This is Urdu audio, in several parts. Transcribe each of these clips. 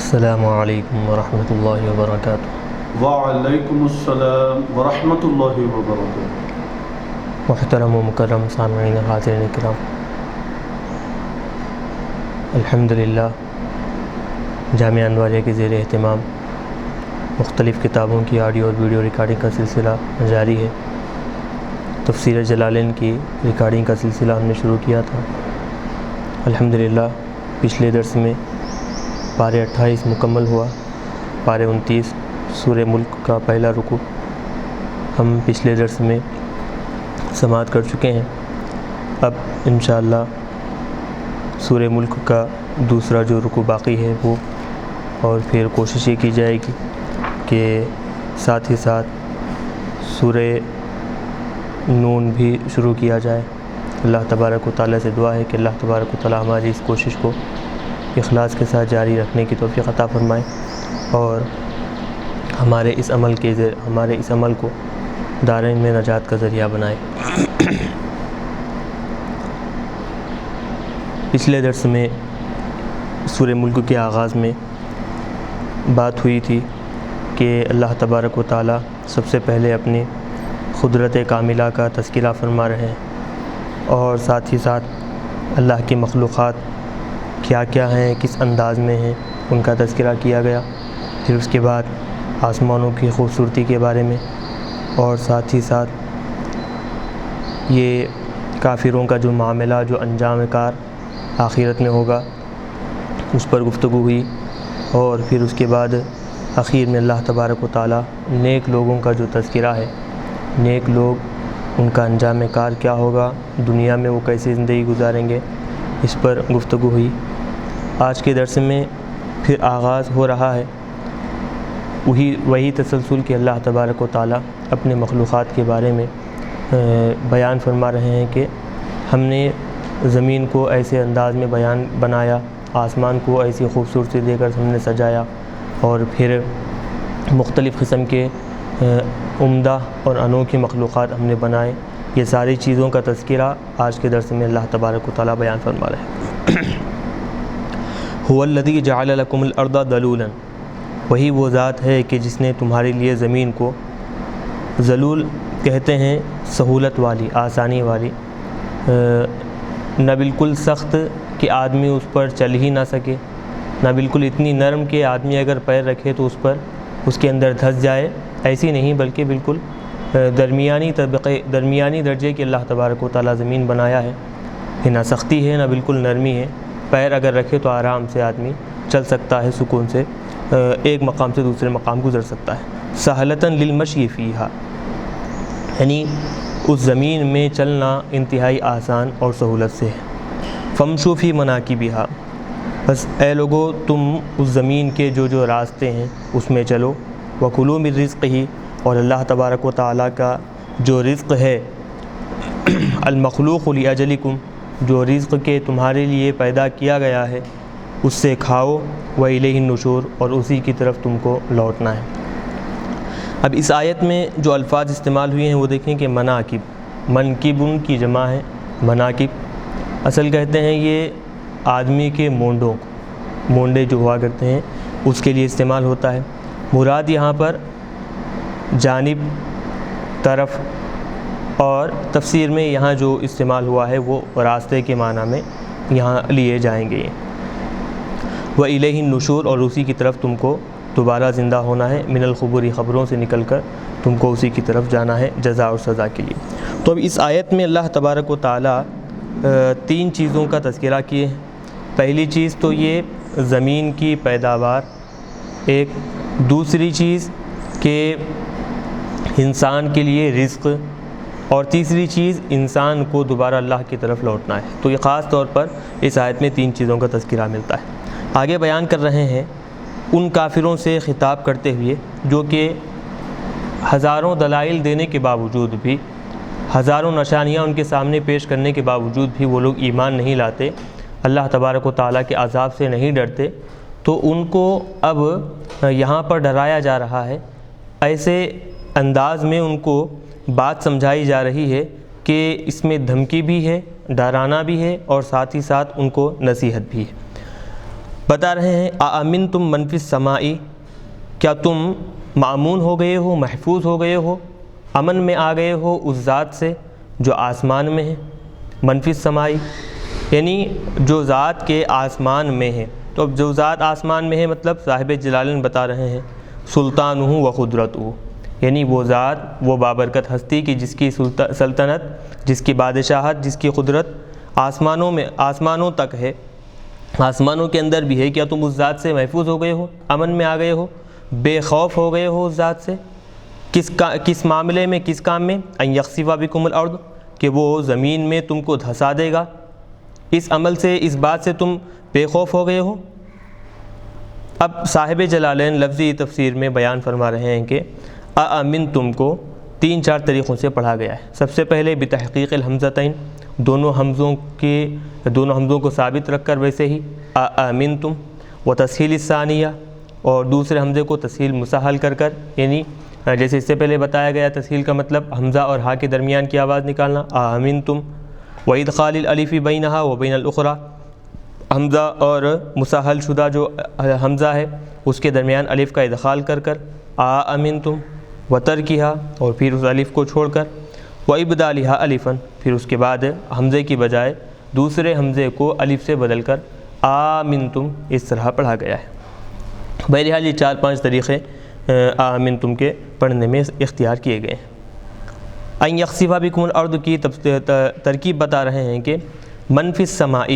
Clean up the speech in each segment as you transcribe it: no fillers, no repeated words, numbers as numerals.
السلام علیکم ورحمۃ اللہ وبرکاتہ۔ وعلیکم السلام ورحمۃ اللہ وبرکاتہ۔ محترم و مکرم سامعین حاضرین کرام، الحمدللہ جامعہ انواریہ کے زیر اہتمام مختلف کتابوں کی آڈیو اور ویڈیو ریکارڈنگ کا سلسلہ جاری ہے۔ تفسیر جلالین کی ریکارڈنگ کا سلسلہ ہم نے شروع کیا تھا۔ الحمدللہ پچھلے درس میں پارے 28 مکمل ہوا، پارے 29 سورہ ملک کا پہلا رکوع ہم پچھلے درس میں سماعت کر چکے ہیں۔ اب انشاءاللہ سورہ ملک کا دوسرا جو رکوع باقی ہے وہ، اور پھر کوشش یہ کی جائے گی کہ ساتھ ہی ساتھ سورہ نون بھی شروع کیا جائے۔ اللہ تبارک و تعالیٰ سے دعا ہے کہ اللہ تبارک و تعالیٰ ہماری اس کوشش کو اخلاص کے ساتھ جاری رکھنے کی توفیق عطا فرمائے اور ہمارے اس عمل کو دارین میں نجات کا ذریعہ بنائے۔ پچھلے درس میں سورہ ملک کے آغاز میں بات ہوئی تھی کہ اللہ تبارک و تعالیٰ سب سے پہلے اپنی قدرت کاملہ کا تذکرہ فرما رہے ہیں، اور ساتھ ہی ساتھ اللہ کی مخلوقات کیا کیا ہیں، کس انداز میں ہیں، ان کا تذکرہ کیا گیا۔ پھر اس کے بعد آسمانوں کی خوبصورتی کے بارے میں، اور ساتھ ہی ساتھ یہ کافروں کا جو معاملہ، جو انجام کار آخرت میں ہوگا، اس پر گفتگو ہوئی۔ اور پھر اس کے بعد آخر میں اللہ تبارک و تعالیٰ نیک لوگوں کا جو تذکرہ ہے، نیک لوگ ان کا انجام کار کیا ہوگا، دنیا میں وہ کیسے زندگی گزاریں گے، اس پر گفتگو ہوئی۔ آج کے درس میں پھر آغاز ہو رہا ہے وہی تسلسل کہ اللہ تبارک و تعالیٰ اپنے مخلوقات کے بارے میں بیان فرما رہے ہیں کہ ہم نے زمین کو ایسے انداز میں بنایا، آسمان کو ایسی خوبصورتی دے کر ہم نے سجایا، اور پھر مختلف قسم کے عمدہ اور انوکھی مخلوقات ہم نے بنائے۔ یہ ساری چیزوں کا تذکرہ آج کے درس میں اللہ تبارک و تعالیٰ بیان فرما رہے ہیں۔ هو الذی جعل لکم الارض ذلولا، وہی وہ ذات ہے کہ جس نے تمہارے لیے زمین کو ذلول کہتے ہیں سہولت والی، آسانی والی، نہ بالکل سخت کہ آدمی اس پر چل ہی نہ سکے، نہ بالکل اتنی نرم کہ آدمی اگر پیر رکھے تو اس کے اندر دھس جائے، ایسی نہیں، بلکہ بالکل درمیانی درجے کی اللہ تبارک و تعالیٰ زمین بنایا ہے۔ نہ سختی ہے، نہ بالکل نرمی ہے، پیر اگر رکھے تو آرام سے آدمی چل سکتا ہے، سکون سے ایک مقام سے دوسرے مقام گزر سکتا ہے۔ سہلتاً للمشی فیہا، یعنی اس زمین میں چلنا انتہائی آسان اور سہولت سے ہے۔ فامشوا فی مناکبہا، بس اے لوگو تم اس زمین کے جو راستے ہیں اس میں چلو۔ وکلوا من رزقہ، اور اللہ تبارک و تعالیٰ کا جو رزق ہے، المخلوق لاجلکم، جو رزق کے تمہارے لیے پیدا کیا گیا ہے، اس سے کھاؤ۔ وإلیہ النشور، اور اسی کی طرف تم کو لوٹنا ہے۔ اب اس آیت میں جو الفاظ استعمال ہوئے ہیں وہ دیکھیں کہ مناکب، منکبن کی جمع ہے مناکب، اصل کہتے ہیں یہ آدمی کے مونڈے جو ہوا کرتے ہیں اس کے لیے استعمال ہوتا ہے۔ مراد یہاں پر جانب، طرف، اور تفسیر میں یہاں جو استعمال ہوا ہے وہ راستے کے معنی میں یہاں لیے جائیں گے۔ وإلیہ النشور، اور اسی کی طرف تم کو دوبارہ زندہ ہونا ہے۔ من القبور، خبروں سے نکل کر تم کو اسی کی طرف جانا ہے جزا اور سزا کے لیے۔ تو اب اس آیت میں اللہ تبارک و تعالیٰ 3 چیزوں کا تذکرہ کیے ہیں۔ پہلی چیز تو یہ زمین کی پیداوار، ایک دوسری چیز کہ انسان کے لیے رزق، اور تیسری چیز انسان کو دوبارہ اللہ کی طرف لوٹنا ہے۔ تو یہ خاص طور پر اس آیت میں 3 چیزوں کا تذکرہ ملتا ہے۔ آگے بیان کر رہے ہیں ان کافروں سے خطاب کرتے ہوئے جو کہ ہزاروں دلائل دینے کے باوجود بھی، ہزاروں نشانیاں ان کے سامنے پیش کرنے کے باوجود بھی وہ لوگ ایمان نہیں لاتے، اللہ تبارک و تعالیٰ کے عذاب سے نہیں ڈرتے، تو ان کو اب یہاں پر ڈرایا جا رہا ہے۔ ایسے انداز میں ان کو بات سمجھائی جا رہی ہے کہ اس میں دھمکی بھی ہے، ڈرانا بھی ہے، اور ساتھ ہی ساتھ ان کو نصیحت بھی ہے۔ بتا رہے ہیں آمن تم من فی السماء، کیا تم مامون ہو گئے ہو، محفوظ ہو گئے ہو، امن میں آ گئے ہو اس ذات سے جو آسمان میں ہے. من فی السماء یعنی جو ذات کے آسمان میں ہے. تو اب جو ذات آسمان میں ہے مطلب صاحب جلالین بتا رہے ہیں سلطان ہوں و قدرت ہوں، یعنی وہ ذات، وہ بابرکت ہستی کی جس کی سلطنت، جس کی بادشاہت، جس کی قدرت آسمانوں میں، آسمانوں تک ہے، آسمانوں کے اندر بھی ہے. کیا تم اس ذات سے محفوظ ہو گئے ہو، امن میں آ گئے ہو، بے خوف ہو گئے ہو اس ذات سے؟ کس معاملے میں، کس کام میں؟ ان یخسف بکم الارض، کہ وہ زمین میں تم کو دھسا دے گا. اس عمل سے، اس بات سے تم بے خوف ہو گئے ہو. اب صاحب جلالین لفظی تفسیر میں بیان فرما رہے ہیں کہ آمن تم کو 3-4 طریقوں سے پڑھا گیا ہے. سب سے پہلے بتحقیق الحمزتین، دونوں حمزوں کو ثابت رکھ کر ویسے ہی آمن تم، و تسہیل الثانیہ، اور دوسرے حمزے کو تسہیل مسہل کر کر، یعنی جیسے اس سے پہلے بتایا گیا تسہیل کا مطلب حمزہ اور ہا کے درمیان کی آواز نکالنا آمن تم، و ادخال الالف بینہا و بین الاخری، حمزہ اور مسہل شدہ جو حمزہ ہے اس کے درمیان الف کا ادخال کر کر آمن تم، و ترکہا، اور پھر اس الف کو چھوڑ کر، و ابدالہا الفا، پھر اس کے بعد حمزے کی بجائے دوسرے حمزے کو الف سے بدل کر آمن تم، اس طرح پڑھا گیا ہے. بہرحال یہ 4-5 طریقے آمن تم کے پڑھنے میں اختیار کیے گئے ہیں. ان یخسف بکم الارض کی ترکیب بتا رہے ہیں کہ من فی السماء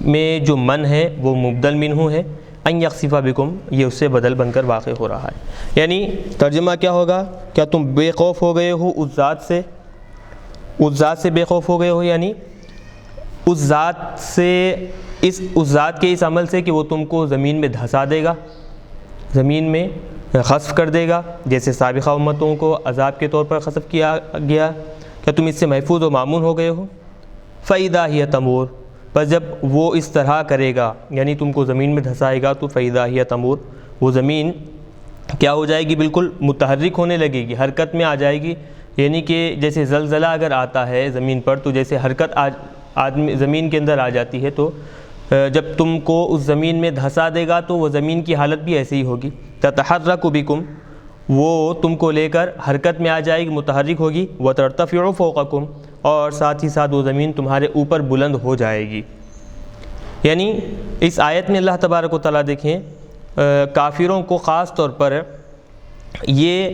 میں جو من ہے وہ مبدل منہ ہے، ان یخسف بکم یہ اس سے بدل بن کر واقع ہو رہا ہے. یعنی ترجمہ کیا ہوگا؟ کیا تم بے خوف ہو گئے ہو اس ذات سے بے خوف ہو گئے ہو، یعنی اس ذات کے اس عمل سے کہ وہ تم کو زمین میں دھسا دے گا، زمین میں خسف کر دے گا، جیسے سابقہ امتوں کو عذاب کے طور پر خسف کیا گیا. کیا تم اس سے محفوظ و معمون ہو گئے ہو؟ فَإِذَا هِيَ تَمُورُ، بس جب وہ اس طرح کرے گا، یعنی تم کو زمین میں دھسائے گا، تو فَإِذَا هِيَ تَمُورُ، وہ زمین کیا ہو جائے گی؟ بالکل متحرک ہونے لگے گی، حرکت میں آ جائے گی. یعنی کہ جیسے زلزلہ اگر آتا ہے زمین پر تو جیسے حرکت آدمی زمین کے اندر آ جاتی ہے، تو جب تم کو اس زمین میں دھسا دے گا تو وہ زمین کی حالت بھی ایسی ہی ہوگی. تتحرک بکم، وہ تم کو لے کر حرکت میں آ جائے گی، متحرک ہوگی. وترتفع فوقکم، اور ساتھ ہی ساتھ وہ زمین تمہارے اوپر بلند ہو جائے گی. یعنی اس آیت میں اللہ تبارک و تعالیٰ دیکھیں کافروں کو خاص طور پر یہ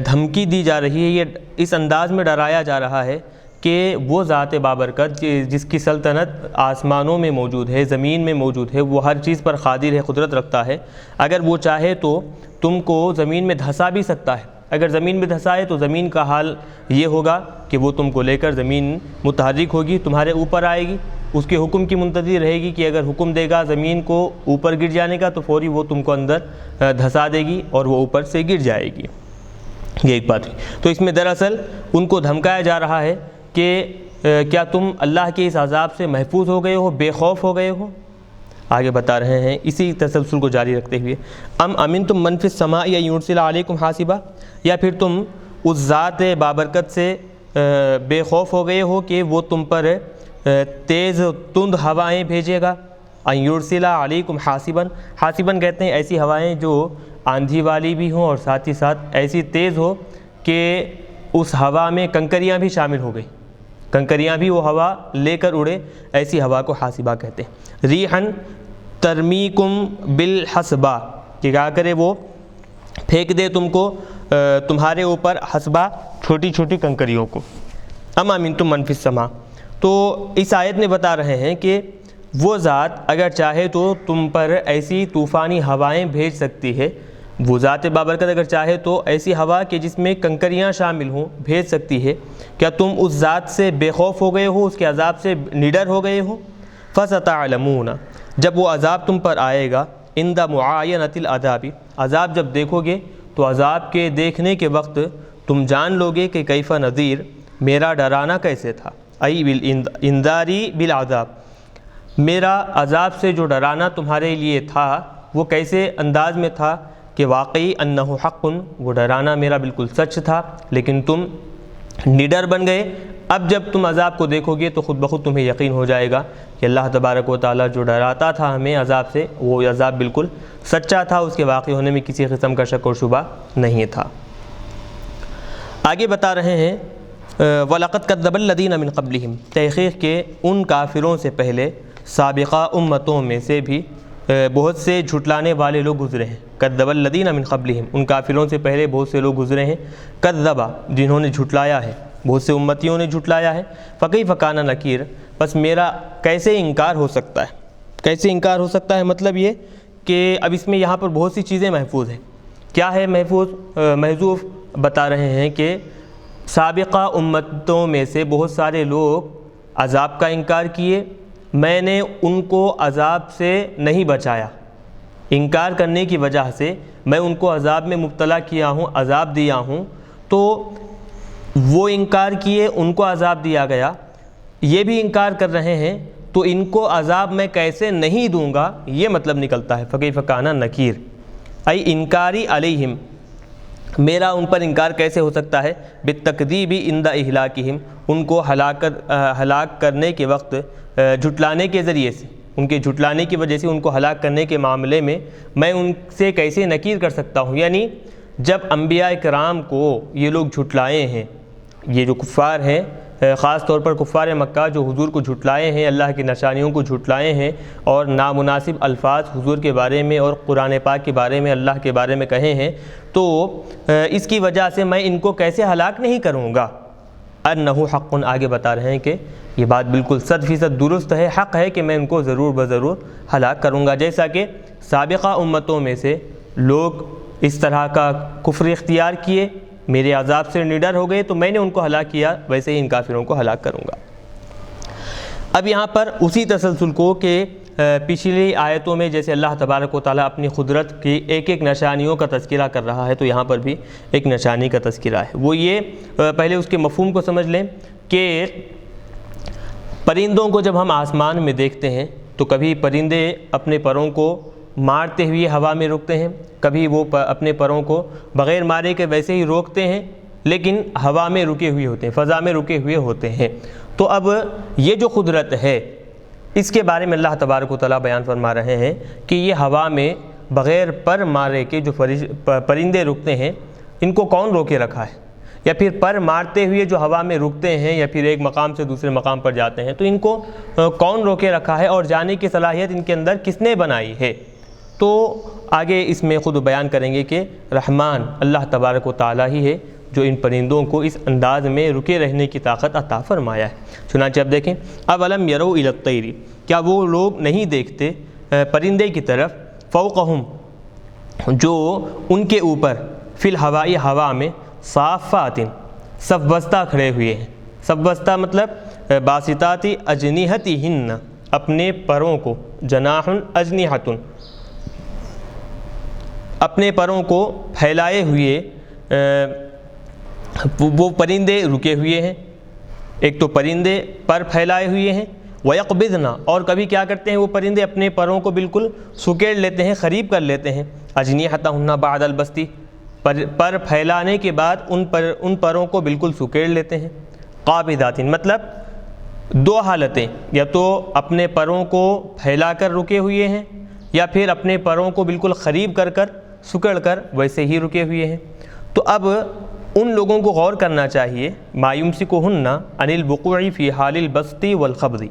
دھمکی دی جا رہی ہے، یہ اس انداز میں ڈرایا جا رہا ہے کہ وہ ذات بابرکت جس کی سلطنت آسمانوں میں موجود ہے، زمین میں موجود ہے، وہ ہر چیز پر قادر ہے، قدرت رکھتا ہے. اگر وہ چاہے تو تم کو زمین میں دھسا بھی سکتا ہے. اگر زمین میں دھسائے تو زمین کا حال یہ ہوگا کہ وہ تم کو لے کر زمین متحرک ہوگی، تمہارے اوپر آئے گی، اس کے حکم کی منتظر رہے گی کہ اگر حکم دے گا زمین کو اوپر گر جانے کا تو فوری وہ تم کو اندر دھسا دے گی اور وہ اوپر سے گر جائے گی. یہ ایک بات ہے. تو اس میں دراصل ان کو دھمکایا جا رہا ہے کہ کیا تم اللہ کے اس عذاب سے محفوظ ہو گئے ہو، بے خوف ہو گئے ہو؟ آگے بتا رہے ہیں اسی تسلسل کو جاری رکھتے ہوئے امنتم من فی السماء ان یرسل علیکم حاصبا، یا پھر تم اس ذات بابرکت سے بے خوف ہو گئے ہو کہ وہ تم پر تیز تند ہوائیں بھیجے گا. ان یرسل علیکم حاصبا، حاصبا کہتے ہیں ایسی ہوائیں جو آندھی والی بھی ہوں اور ساتھ ہی ساتھ ایسی تیز ہو کہ اس ہوا میں کنکریاں بھی شامل ہو گئی، کنکریاں بھی وہ ہوا لے کر اڑے، ایسی ہوا کو حاصبہ کہتے ہیں. ریحن ترمیکم بالحسبہ، کہ کیا کرے وہ پھینک دے تم کو تمہارے اوپر حسبہ، چھوٹی چھوٹی کنکریوں کو. ام امنتم من فی السماء، تو اس آیت میں بتا رہے ہیں کہ وہ ذات اگر چاہے تو تم پر ایسی طوفانی ہوائیں بھیج سکتی ہے. وہ ذات بابرکت اگر چاہے تو ایسی ہوا کہ جس میں کنکریاں شامل ہوں بھیج سکتی ہے. کیا تم اس ذات سے بے خوف ہو گئے ہو، اس کے عذاب سے نڈر ہو گئے ہو؟ فَسَتَعْلَمُونَ، جب وہ عذاب تم پر آئے گا، عِنْدَ مُعَايَنَةِ الْعَذَابِ، عذاب جب دیکھو گے تو عذاب کے دیکھنے کے وقت تم جان لو گے کہ کیف نذیر، میرا ڈرانا کیسے تھا. ای بالانذاری بالعذاب، میرا عذاب سے جو ڈرانا تمہارے لیے تھا وہ کیسے انداز میں تھا کہ واقعی انہ حق، وہ ڈرانا میرا بالکل سچ تھا، لیکن تم نڈر بن گئے. اب جب تم عذاب کو دیکھو گے تو خود بخود تمہیں یقین ہو جائے گا کہ اللہ تبارک و تعالیٰ جو ڈراتا تھا ہمیں عذاب سے، وہ عذاب بالکل سچا تھا، اس کے واقع ہونے میں کسی قسم کا شک اور شبہ نہیں تھا۔ آگے بتا رہے ہیں وَلَقَدْ كَذَّبَ الَّذِينَ مِن قَبْلِهِمْ، تحقیق کے ان کافروں سے پہلے سابقہ امتوں میں سے بھی بہت سے جھٹلانے والے لوگ گزرے ہیں۔ کذب الذین من قبلہم، ان کافروں سے پہلے بہت سے لوگ گزرے ہیں، کذبا جنہوں نے جھٹلایا ہے، بہت سے امتیوں نے جھٹلایا ہے، فکیف کان نکیر، بس میرا کیسے انکار ہو سکتا ہے، کیسے انکار ہو سکتا ہے، مطلب یہ کہ اب اس میں یہاں پر بہت سی چیزیں محفوظ ہیں۔ کیا ہے محذوف؟ بتا رہے ہیں کہ سابقہ امتوں میں سے بہت سارے لوگ عذاب کا انکار کیے، میں نے ان کو عذاب سے نہیں بچایا، انکار کرنے کی وجہ سے میں ان کو عذاب میں مبتلا کیا ہوں، عذاب دیا ہوں، تو وہ انکار کیے، ان کو عذاب دیا گیا، یہ بھی انکار کر رہے ہیں، تو ان کو عذاب میں کیسے نہیں دوں گا، یہ مطلب نکلتا ہے فکیف کان نکیر، ای انکاری علیہم، میرا ان پر انکار کیسے ہو سکتا ہے، بالتکذیب عند اہلاکہم، ان کو ہلاک کرنے کے وقت جھٹلانے کے ذریعے سے، ان کے جھٹلانے کی وجہ سے ان کو ہلاک کرنے کے معاملے میں میں ان سے کیسے نکیر کر سکتا ہوں، یعنی جب انبیاء کرام کو یہ لوگ جھٹلائے ہیں، یہ جو کفار ہیں، خاص طور پر کفار مکہ جو حضور کو جھٹلائے ہیں، اللہ کی نشانیوں کو جھٹلائے ہیں اور نامناسب الفاظ حضور کے بارے میں اور قرآن پاک کے بارے میں، اللہ کے بارے میں کہے ہیں، تو اس کی وجہ سے میں ان کو کیسے ہلاک نہیں کروں گا، انہ حق، آگے بتا رہے ہیں کہ یہ بات بالکل 100% درست ہے، حق ہے کہ میں ان کو ضرور بضرور ہلاک کروں گا، جیسا کہ سابقہ امتوں میں سے لوگ اس طرح کا کفر اختیار کیے، میرے عذاب سے نڈر ہو گئے تو میں نے ان کو ہلاک کیا، ویسے ہی ان کافروں کو ہلاک کروں گا۔ اب یہاں پر اسی تسلسل کو کہ پچھلی آیتوں میں جیسے اللہ تبارک و تعالیٰ اپنی قدرت کی ایک ایک نشانیوں کا تذکرہ کر رہا ہے، تو یہاں پر بھی ایک نشانی کا تذکرہ ہے، وہ یہ پہلے اس کے مفہوم کو سمجھ لیں کہ پرندوں کو جب ہم آسمان میں دیکھتے ہیں تو کبھی پرندے اپنے پروں کو مارتے ہوئے ہوا میں روکتے ہیں، کبھی وہ اپنے پروں کو بغیر مارے کے ویسے ہی روکتے ہیں لیکن ہوا میں رکے ہوئے ہوتے ہیں، فضا میں رکے ہوئے ہوتے ہیں۔ تو اب یہ جو قدرت ہے اس کے بارے میں اللہ تبارک و تعالیٰ بیان فرما رہے ہیں کہ یہ ہوا میں بغیر پر مارے کے جو پرندے رکتے ہیں، ان کو کون روکے رکھا ہے، یا پھر پر مارتے ہوئے جو ہوا میں رکتے ہیں یا پھر ایک مقام سے دوسرے مقام پر جاتے ہیں، تو ان کو کون روکے رکھا ہے اور جانے کی صلاحیت ان کے اندر کس نے بنائی ہے۔ تو آگے اس میں خود بیان کریں گے کہ رحمان اللہ تبارک و تعالیٰ ہی ہے جو ان پرندوں کو اس انداز میں رکے رہنے کی طاقت عطا فرمایا ہے۔ چنانچہ اب دیکھیں، اولم یروا الی الطیر، کیا وہ لوگ نہیں دیکھتے پرندے کی طرف، فوقہم، جو ان کے اوپر، فی الہواء، ہوا میں، صافات، صف بستہ کھڑے ہوئے ہیں، صف بستہ مطلب باسطات اجنحتہن، اپنے پروں کو، جناح اجنحۃ، اپنے پروں کو پھیلائے ہوئے وہ پرندے رکے ہوئے ہیں۔ ایک تو پرندے پر پھیلائے ہوئے ہیں، وَيَقْبِضْنَ، اور کبھی کیا کرتے ہیں وہ پرندے اپنے پروں کو بالکل سکیڑ لیتے ہیں، قریب کر لیتے ہیں، اجنحتہن بعد البسط، پر پھیلانے کے بعد ان پروں کو بالکل سکیڑ لیتے ہیں، قابضات، مطلب دو حالتیں، یا تو اپنے پروں کو پھیلا کر رکے ہوئے ہیں یا پھر اپنے پروں کو بالکل قریب کر سکڑ کر ویسے ہی رکے ہوئے ہیں۔ تو اب ان لوگوں کو غور کرنا چاہیے، ما یمسکہن عن الوقوع فی حال البسط والقبض،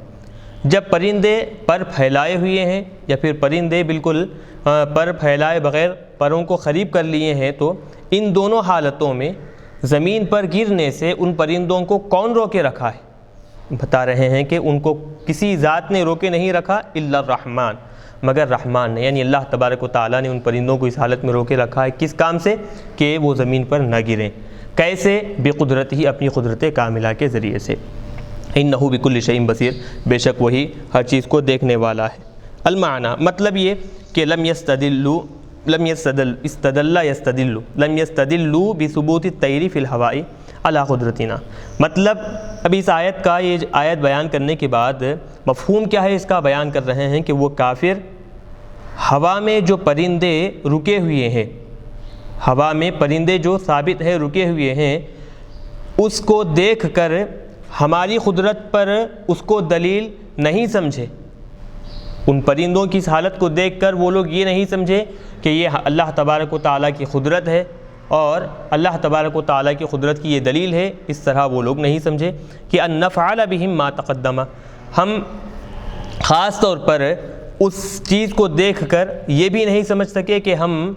جب پرندے پر پھیلائے ہوئے ہیں یا پھر پرندے بالکل پر پھیلائے بغیر پروں کو قریب کر لیے ہیں، تو ان دونوں حالتوں میں زمین پر گرنے سے ان پرندوں کو کون روکے رکھا ہے؟ بتا رہے ہیں کہ ان کو کسی ذات نے روکے نہیں رکھا، الا الرحمن، مگر رحمان نے، یعنی اللہ تبارک و تعالیٰ نے ان پرندوں کو اس حالت میں روکے رکھا ہے، کس کام سے؟ کہ وہ زمین پر نہ گریں۔ کیسے؟ بقدرت ہی، اپنی قدرت کاملہ کے ذریعے سے۔ انہ بکل شیء بصیر، بے شک وہی ہر چیز کو دیکھنے والا ہے۔ المعنی، مطلب یہ کہ لم یستدلوا بثبوت الطیر فی الہواء علی قدرتنا، مطلب اب اس آیت کا، یہ آیت بیان کرنے کے بعد مفہوم کیا ہے اس کا بیان کر رہے ہیں کہ وہ کافر ہوا میں جو پرندے رکے ہوئے ہیں، ہوا میں پرندے جو ثابت ہے رکے ہوئے ہیں، اس کو دیکھ کر ہماری قدرت پر اس کو دلیل نہیں سمجھے، ان پرندوں کی اس حالت کو دیکھ کر وہ لوگ یہ نہیں سمجھے کہ یہ اللہ تبارک و تعالیٰ کی قدرت ہے اور اللہ تبارک و تعالیٰ کی قدرت کی یہ دلیل ہے، اس طرح وہ لوگ نہیں سمجھے کہ ان نفعل بہم ما تقدم، ہم خاص طور پر اس چیز کو دیکھ کر یہ بھی نہیں سمجھ سکے کہ ہم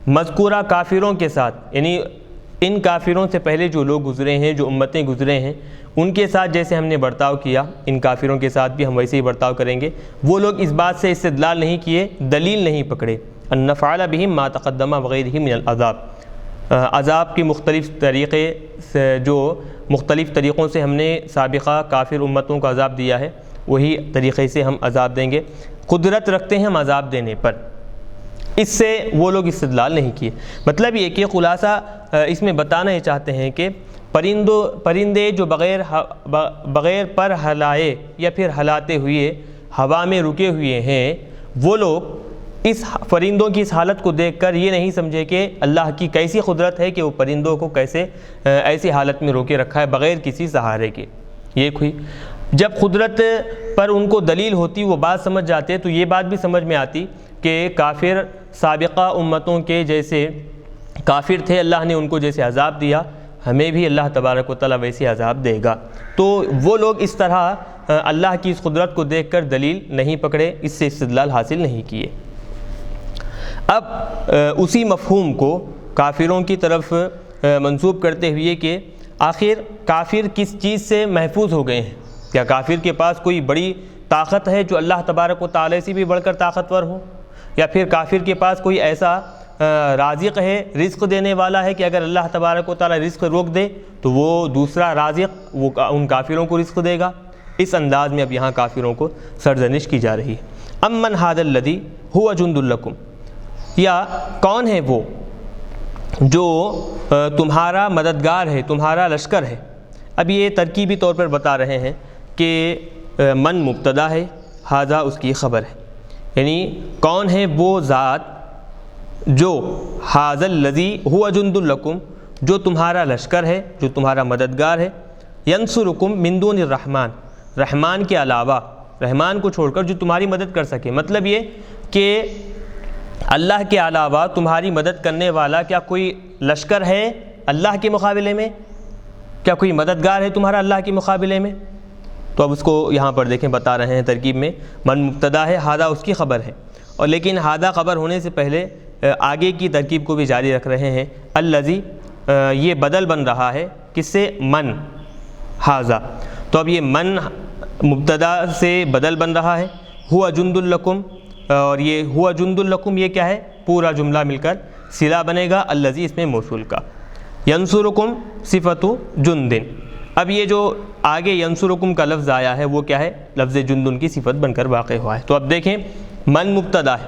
مذکورہ کافروں کے ساتھ، یعنی ان کافروں سے پہلے جو لوگ گزرے ہیں، جو امتیں گزرے ہیں، ان کے ساتھ جیسے ہم نے برتاؤ کیا، ان کافروں کے ساتھ بھی ہم ویسے ہی برتاؤ کریں گے۔ وہ لوگ اس بات سے استدلال نہیں کیے، دلیل نہیں پکڑے، ان نفعل بہم ما تقدم وغیرہ من العذاب، عذاب کی مختلف طریقے سے، جو مختلف طریقوں سے ہم نے سابقہ کافر امتوں کو عذاب دیا ہے، وہی طریقے سے ہم عذاب دیں گے، قدرت رکھتے ہیں ہم عذاب دینے پر، اس سے وہ لوگ استدلال نہیں کیے۔ مطلب یہ کہ خلاصہ اس میں بتانا یہ چاہتے ہیں کہ پرندے جو بغیر پر ہلائے یا پھر ہلاتے ہوئے ہوا میں رکے ہوئے ہیں، وہ لوگ اس پرندوں کی اس حالت کو دیکھ کر یہ نہیں سمجھے کہ اللہ کی کیسی قدرت ہے کہ وہ پرندوں کو کیسے ایسی حالت میں روکے رکھا ہے بغیر کسی سہارے کے۔ یہ ہوئی جب قدرت پر ان کو دلیل ہوتی، وہ بات سمجھ جاتے، تو یہ بات بھی سمجھ میں آتی کہ کافر سابقہ امتوں کے جیسے کافر تھے، اللہ نے ان کو جیسے عذاب دیا، ہمیں بھی اللہ تبارک و تعالیٰ ویسے عذاب دے گا۔ تو وہ لوگ اس طرح اللہ کی اس قدرت کو دیکھ کر دلیل نہیں پکڑے، اس سے استدلال حاصل نہیں کیے۔ اب اسی مفہوم کو کافروں کی طرف منسوب کرتے ہوئے کہ آخر کافر کس چیز سے محفوظ ہو گئے ہیں؟ کیا کافر کے پاس کوئی بڑی طاقت ہے جو اللہ تبارک و تعالیٰ سے بھی بڑھ کر طاقتور ہو؟ یا پھر کافر کے پاس کوئی ایسا رازق ہے، رزق دینے والا ہے کہ اگر اللہ تبارک و تعالیٰ رزق روک دے تو وہ دوسرا رازق وہ ان کافروں کو رزق دے گا؟ اس انداز میں اب یہاں کافروں کو سرزنش کی جا رہی ہے۔ امن ھذا الذی ھو جند لکم، یا کون ہے وہ جو تمہارا مددگار ہے، تمہارا لشکر ہے۔ اب یہ ترکیبی طور پر بتا رہے ہیں کہ من مبتدا ہے، ھذا اس کی خبر ہے، یعنی کون ہے وہ ذات جو ھذا الذی ھو جند لکم، جو تمہارا لشکر ہے، جو تمہارا مددگار ہے، ینصرکم من دون الرحمن، رحمان کے علاوہ، رحمان کو چھوڑ کر جو تمہاری مدد کر سکے۔ مطلب یہ کہ اللہ کے علاوہ تمہاری مدد کرنے والا کیا کوئی لشکر ہے اللہ کے مقابلے میں؟ کیا کوئی مددگار ہے تمہارا اللہ کے مقابلے میں؟ تو اب اس کو یہاں پر دیکھیں بتا رہے ہیں ترکیب میں، من مبتدا ہے، ھذا اس کی خبر ہے، اور لیکن ھذا خبر ہونے سے پہلے آگے کی ترکیب کو بھی جاری رکھ رہے ہیں، الذی، یہ بدل بن رہا ہے کس سے؟ من، ھذا، تو اب یہ من مبتدا سے بدل بن رہا ہے، ھو جند لکم، اور یہ ھو جند لکم یہ کیا ہے؟ پورا جملہ مل کر صلہ بنے گا الذی اس میں موصول کا، ینصرکم صفت جند، اب یہ جو آگے ینصرکم کا لفظ آیا ہے وہ کیا ہے؟ لفظ جندن کی صفت بن کر واقع ہوا ہے۔ تو اب دیکھیں من مبتدا ہے،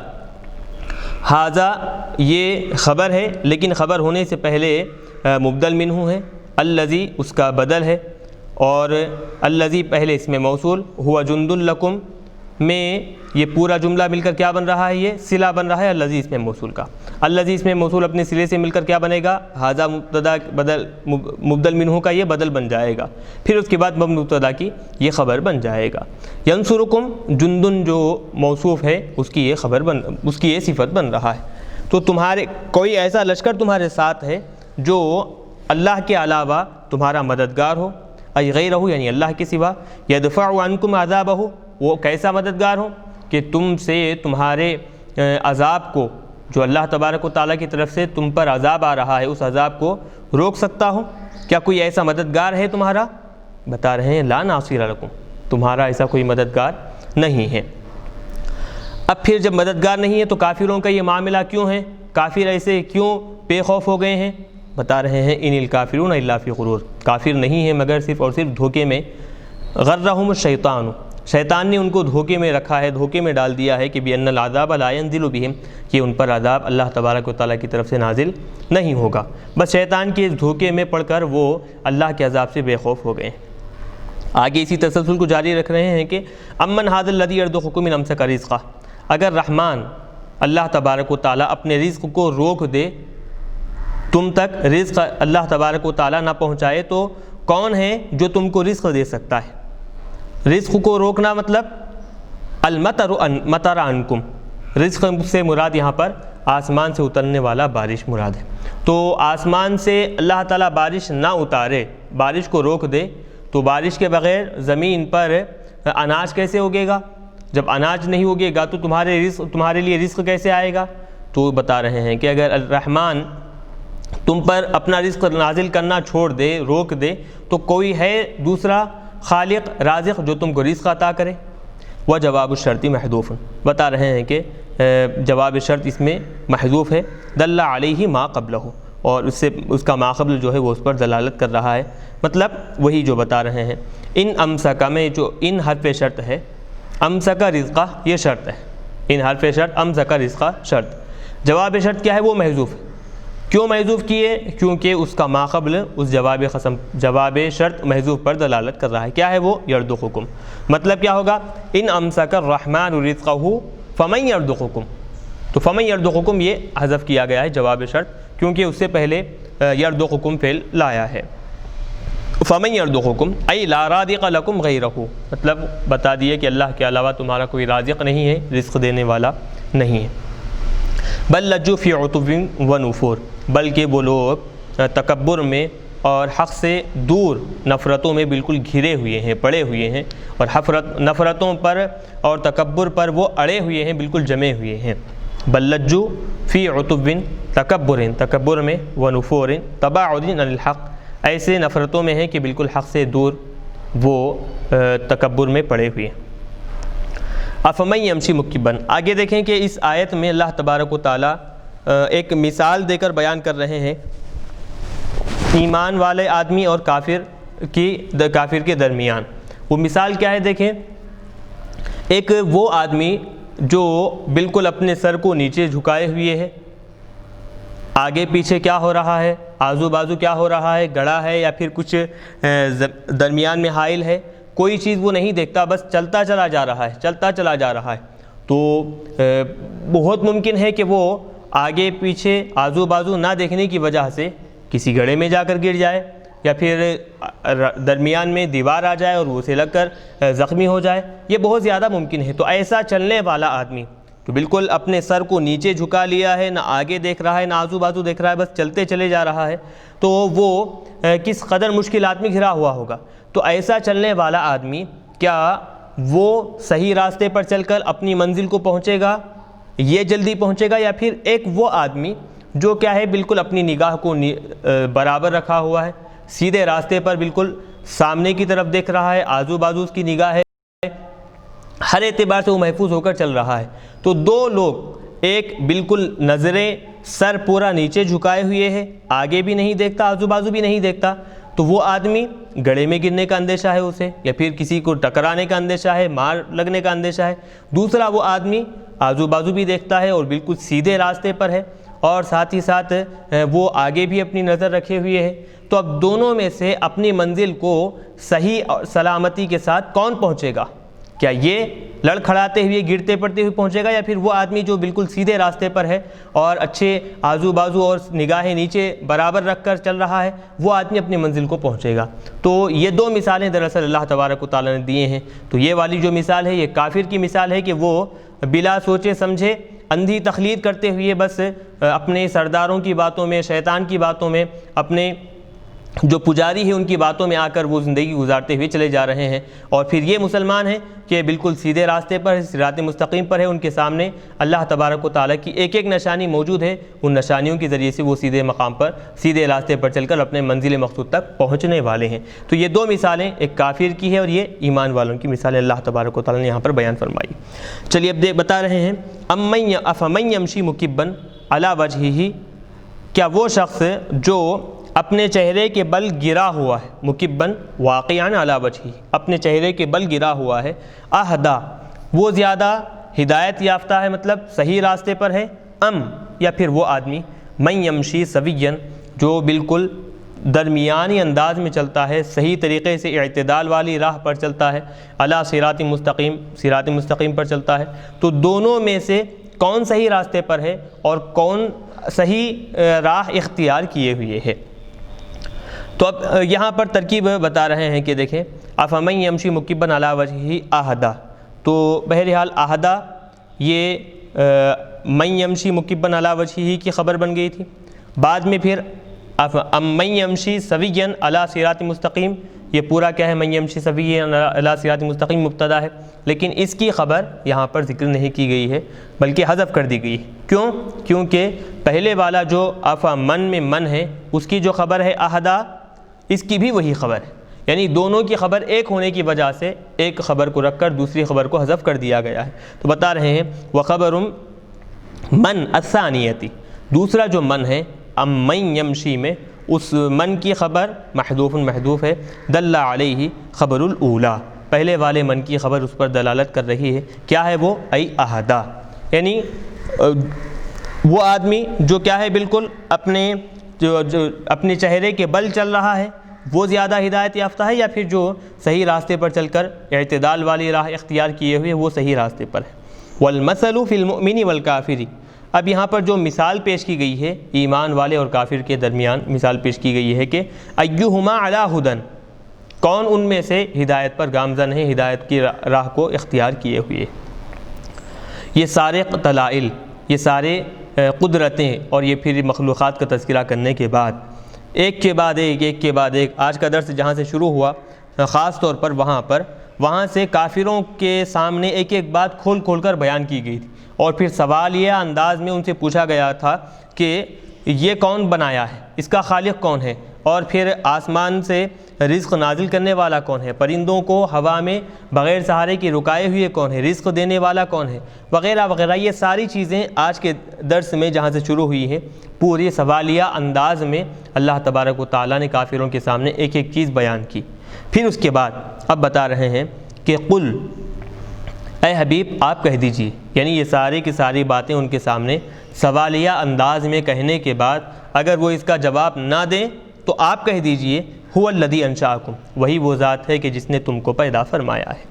ھذا یہ خبر ہے، لیکن خبر ہونے سے پہلے مبدل منہ ہے، الذی اس کا بدل ہے، اور الذی پہلے اس میں موصول، ھو جند لکم میں یہ پورا جملہ مل کر کیا بن رہا ہے؟ یہ صلہ بن رہا ہے الذی اس میں موصول کا، الذی اس میں موصول اپنے صلے سے مل کر کیا بنے گا؟ ھذا مبتدا بدل مبدل منہ کا یہ بدل بن جائے گا، پھر اس کے بعد مبتدا کی یہ خبر بن جائے گا۔ ینصرکم جندن جو موصوف ہے اس کی یہ خبر اس کی یہ صفت بن رہا ہے۔ تو تمہارے کوئی ایسا لشکر تمہارے ساتھ ہے جو اللہ کے علاوہ تمہارا مددگار ہو، ای غیرہ یعنی اللہ کے سوا، یدفع عنکم عذابہ، وہ کیسا مددگار ہو کہ تم سے تمہارے عذاب کو، جو اللہ تبارک و تعالیٰ کی طرف سے تم پر عذاب آ رہا ہے، اس عذاب کو روک سکتا ہو؟ کیا کوئی ایسا مددگار ہے تمہارا؟ بتا رہے ہیں لا ناصر لکم، تمہارا ایسا کوئی مددگار نہیں ہے۔ اب پھر جب مددگار نہیں ہے تو کافروں کا یہ معاملہ کیوں ہے؟ کافر ایسے کیوں بے خوف ہو گئے ہیں؟ بتا رہے ہیں ان الکافرون الا فی غرور، کافر نہیں ہیں مگر صرف اور صرف دھوکے میں، غرہم الشیطان، شیطان نے ان کو دھوکے میں رکھا ہے، دھوکے میں ڈال دیا ہے کہ بِأَنَّ الْعَذَابَ لَا يَنزِلُ بِهِمْ، کہ ان پر عذاب اللہ تبارک و تعالیٰ کی طرف سے نازل نہیں ہوگا۔ بس شیطان کے اس دھوکے میں پڑھ کر وہ اللہ کے عذاب سے بے خوف ہو گئے ہیں۔ آگے اسی تسلسل کو جاری رکھ رہے ہیں کہ امن ھذا الذی یرزقکم ان امسک رزقہ، اگر رحمان اللہ تبارک و تعالیٰ اپنے رزق کو روک دے، تم تک رزق اللہ تبارک و تعالیٰ نہ پہنچائے، تو کون ہے جو تم کو رزق دے سکتا ہے؟ رزق کو روکنا مطلب المطر عنکم، رزق سے مراد یہاں پر آسمان سے اترنے والا بارش مراد ہے۔ تو آسمان سے اللہ تعالیٰ بارش نہ اتارے، بارش کو روک دے، تو بارش کے بغیر زمین پر اناج کیسے اگے گا؟ جب اناج نہیں اگے گا تو تمہارے لیے رزق کیسے آئے گا؟ تو بتا رہے ہیں کہ اگر الرحمن تم پر اپنا رزق نازل کرنا چھوڑ دے، روک دے، تو کوئی ہے دوسرا خالق رازق جو تم کو رزق عطا کرے؟ وہ جواب الشرط محذوف، بتا رہے ہیں کہ جواب شرط اس میں محذوف ہے، دل علیہ ما قبلہ، اور اس کا ما قبل جو ہے وہ اس پر دلالت کر رہا ہے، مطلب وہی جو بتا رہے ہیں۔ ان امسکا میں جو ان حرف شرط ہے، امسکا رزقہ یہ شرط ہے، ان حرف شرط امسکا رزقہ شرط، جواب شرط کیا ہے؟ وہ محذوف ہے۔ کیوں محذوف کیے؟ کیونکہ اس کا ما قبل اس جواب شرط محذوف پر دلالت کر رہا ہے۔ کیا ہے وہ؟ یرزقکم، مطلب کیا ہوگا؟ ان امسک الرحمن رزقہ فمن یرزقکم، تو فمن یرزقکم یہ حذف کیا گیا ہے جواب شرط، کیونکہ اس سے پہلے یرزقکم فعل لایا ہے۔ فمن یرزقکم ای لا رازق لکم غیرہ، مطلب بتا دیے کہ اللہ کے علاوہ تمہارا کوئی رازق نہیں ہے، رزق دینے والا نہیں ہے۔ بل لجوا فی عتو و نفور، بلکہ وہ لوگ تکبر میں اور حق سے دور نفرتوں میں بالکل گھرے ہوئے ہیں، پڑے ہوئے ہیں، اور نفرتوں پر اور تکبر پر وہ اڑے ہوئے ہیں، بالکل جمے ہوئے ہیں۔ بل لجوا فی عتو، تکبر میں، و نفور تباعد عن الحق، ایسے نفرتوں میں ہیں کہ بالکل حق سے دور وہ تکبر میں پڑے ہوئے ہیں۔ افمن یمشی مکبن، آگے دیکھیں کہ اس آیت میں اللہ تبارک و تعالیٰ ایک مثال دے کر بیان کر رہے ہیں ایمان والے آدمی اور کافر کے درمیان۔ وہ مثال کیا ہے؟ دیکھیں، ایک وہ آدمی جو بالکل اپنے سر کو نیچے جھکائے ہوئے ہے، آگے پیچھے کیا ہو رہا ہے، آزو بازو کیا ہو رہا ہے، گڑا ہے یا پھر کچھ درمیان میں حائل ہے، کوئی چیز وہ نہیں دیکھتا، بس چلتا چلا جا رہا ہے، تو بہت ممکن ہے کہ وہ آگے پیچھے آزو بازو نہ دیکھنے کی وجہ سے کسی گڑھے میں جا کر گر جائے، یا پھر درمیان میں دیوار آ جائے اور وہ اسے لگ کر زخمی ہو جائے، یہ بہت زیادہ ممکن ہے۔ تو ایسا چلنے والا آدمی تو بالکل اپنے سر کو نیچے جھکا لیا ہے، نہ آگے دیکھ رہا ہے نہ آزو بازو دیکھ رہا ہے، بس چلتے چلے جا رہا ہے، تو وہ کس قدر مشکلات میں گھرا ہوا ہوگا۔ تو ایسا چلنے والا آدمی کیا وہ صحیح راستے پر چل کر اپنی منزل کو پہنچے گا، یہ جلدی پہنچے گا، یا پھر ایک وہ آدمی جو کیا ہے بالکل اپنی نگاہ کو برابر رکھا ہوا ہے، سیدھے راستے پر بالکل سامنے کی طرف دیکھ رہا ہے، آزو بازو اس کی نگاہ ہے، ہر اعتبار سے وہ محفوظ ہو کر چل رہا ہے۔ تو دو لوگ، ایک بالکل نظریں سر پورا نیچے جھکائے ہوئے ہے، آگے بھی نہیں دیکھتا آزو بازو بھی نہیں دیکھتا، تو وہ آدمی گڑھے میں گرنے کا اندیشہ ہے اسے، یا پھر کسی کو ٹکرانے کا اندیشہ ہے، مار لگنے کا اندیشہ ہے۔ دوسرا وہ آدمی آزو بازو بھی دیکھتا ہے اور بالکل سیدھے راستے پر ہے، اور ساتھ ہی ساتھ وہ آگے بھی اپنی نظر رکھے ہوئے ہے۔ تو اب دونوں میں سے اپنی منزل کو صحیح اور سلامتی کے ساتھ کون پہنچے گا؟ کیا یہ لڑکھڑاتے ہوئے گرتے پڑتے ہوئے پہنچے گا، یا پھر وہ آدمی جو بالکل سیدھے راستے پر ہے اور اچھے آزو بازو اور نگاہیں نیچے برابر رکھ کر چل رہا ہے، وہ آدمی اپنی منزل کو پہنچے گا؟ تو یہ دو مثالیں دراصل اللہ تبارک و تعالیٰ نے دیے ہیں۔ تو یہ والی جو مثال ہے یہ کافر کی مثال ہے کہ وہ بلا سوچے سمجھے اندھی تقلید کرتے ہوئے بس اپنے سرداروں کی باتوں میں، شیطان کی باتوں میں، اپنے جو پجاری ہیں ان کی باتوں میں آ کر وہ زندگی گزارتے ہوئے چلے جا رہے ہیں، اور پھر یہ مسلمان ہیں کہ بالکل سیدھے راستے پر، صراط مستقیم پر ہے، ان کے سامنے اللہ تبارک و تعالیٰ کی ایک ایک نشانی موجود ہے، ان نشانیوں کے ذریعے سے وہ سیدھے مقام پر، سیدھے راستے پر چل کر اپنے منزل مقصود تک پہنچنے والے ہیں۔ تو یہ دو مثالیں، ایک کافر کی ہے اور یہ ایمان والوں کی مثالیں اللہ تبارک و تعالیٰ نے یہاں پر بیان فرمائی۔ چلیے اب بتا رہے ہیں، افمن یمشی مکبن علی وجہہ، کیا وہ شخص جو اپنے چہرے کے بل گرا ہوا ہے، مکبن واقعاً علی وجہہ، اپنے چہرے کے بل گرا ہوا ہے، اہدا، وہ زیادہ ہدایت یافتہ ہے، مطلب صحیح راستے پر ہے، ام، یا پھر وہ آدمی من یمشی سویاً، جو بالکل درمیانی انداز میں چلتا ہے، صحیح طریقے سے اعتدال والی راہ پر چلتا ہے، علی صراط مستقیم، صراط مستقیم پر چلتا ہے۔ تو دونوں میں سے کون صحیح راستے پر ہے اور کون صحیح راہ اختیار کیے ہوئے ہے؟ تو اب یہاں پر ترکیب بتا رہے ہیں کہ دیکھیں افمن یمشی مکبا علی وجہہ احدا، تو بہرحال احدا یہ من یمشی مکبا علی وجہہ کی خبر بن گئی تھی، بعد میں پھر من یمشی سویا علی صراط مستقیم، یہ پورا کیا ہے من یمشی سویا علی صراط مستقیم مبتدا ہے، لیکن اس کی خبر یہاں پر ذکر نہیں کی گئی ہے بلکہ حذف کر دی گئی ہے۔ کیوں؟ کیونکہ پہلے والا جو افمن میں من ہے اس کی جو خبر ہے احدا، اس کی بھی وہی خبر ہے، یعنی دونوں کی خبر ایک ہونے کی وجہ سے ایک خبر کو رکھ کر دوسری خبر کو حذف کر دیا گیا ہے۔ تو بتا رہے ہیں وخبر من الثانیتی، دوسرا جو من ہے من یمشی میں، اس من کی خبر محذوف ہے، دل علیہ خبر الاولی، پہلے والے من کی خبر اس پر دلالت کر رہی ہے، کیا ہے وہ؟ ای احدا، یعنی وہ آدمی جو کیا ہے بالکل اپنے چہرے کے بل چل رہا ہے وہ زیادہ ہدایت یافتہ ہے، یا پھر جو صحیح راستے پر چل کر اعتدال والی راہ اختیار کیے ہوئے وہ صحیح راستے پر ہے۔ والمثل فی المؤمن والکافر، اب یہاں پر جو مثال پیش کی گئی ہے ایمان والے اور کافر کے درمیان مثال پیش کی گئی ہے کہ ایہما علی ھدی، کون ان میں سے ہدایت پر گامزن ہے، ہدایت کی راہ کو اختیار کیے ہوئے۔ یہ سارے دلائل، یہ سارے قدرتیں اور یہ پھر مخلوقات کا تذکرہ کرنے کے بعد ایک کے بعد ایک آج کا درس جہاں سے شروع ہوا خاص طور پر وہاں سے کافروں کے سامنے ایک ایک بات کھول کر بیان کی گئی تھی، اور پھر سوالیہ انداز میں ان سے پوچھا گیا تھا کہ یہ کون بنایا ہے، اس کا خالق کون ہے، اور پھر آسمان سے رزق نازل کرنے والا کون ہے، پرندوں کو ہوا میں بغیر سہارے کی رکائے ہوئے کون ہے، رزق دینے والا کون ہے، وغیرہ وغیرہ۔ یہ ساری چیزیں آج کے درس میں جہاں سے شروع ہوئی ہیں پوری سوالیہ انداز میں اللہ تبارک و تعالیٰ نے کافروں کے سامنے ایک ایک چیز بیان کی۔ پھر اس کے بعد اب بتا رہے ہیں کہ قل، اے حبیب آپ کہہ دیجئے، یعنی یہ ساری کی ساری باتیں ان کے سامنے سوالیہ انداز میں کہنے کے بعد اگر وہ اس کا جواب نہ دیں تو آپ کہہ دیجئے هو الذی انشأکم، وہی وہ ذات ہے کہ جس نے تم کو پیدا فرمایا ہے،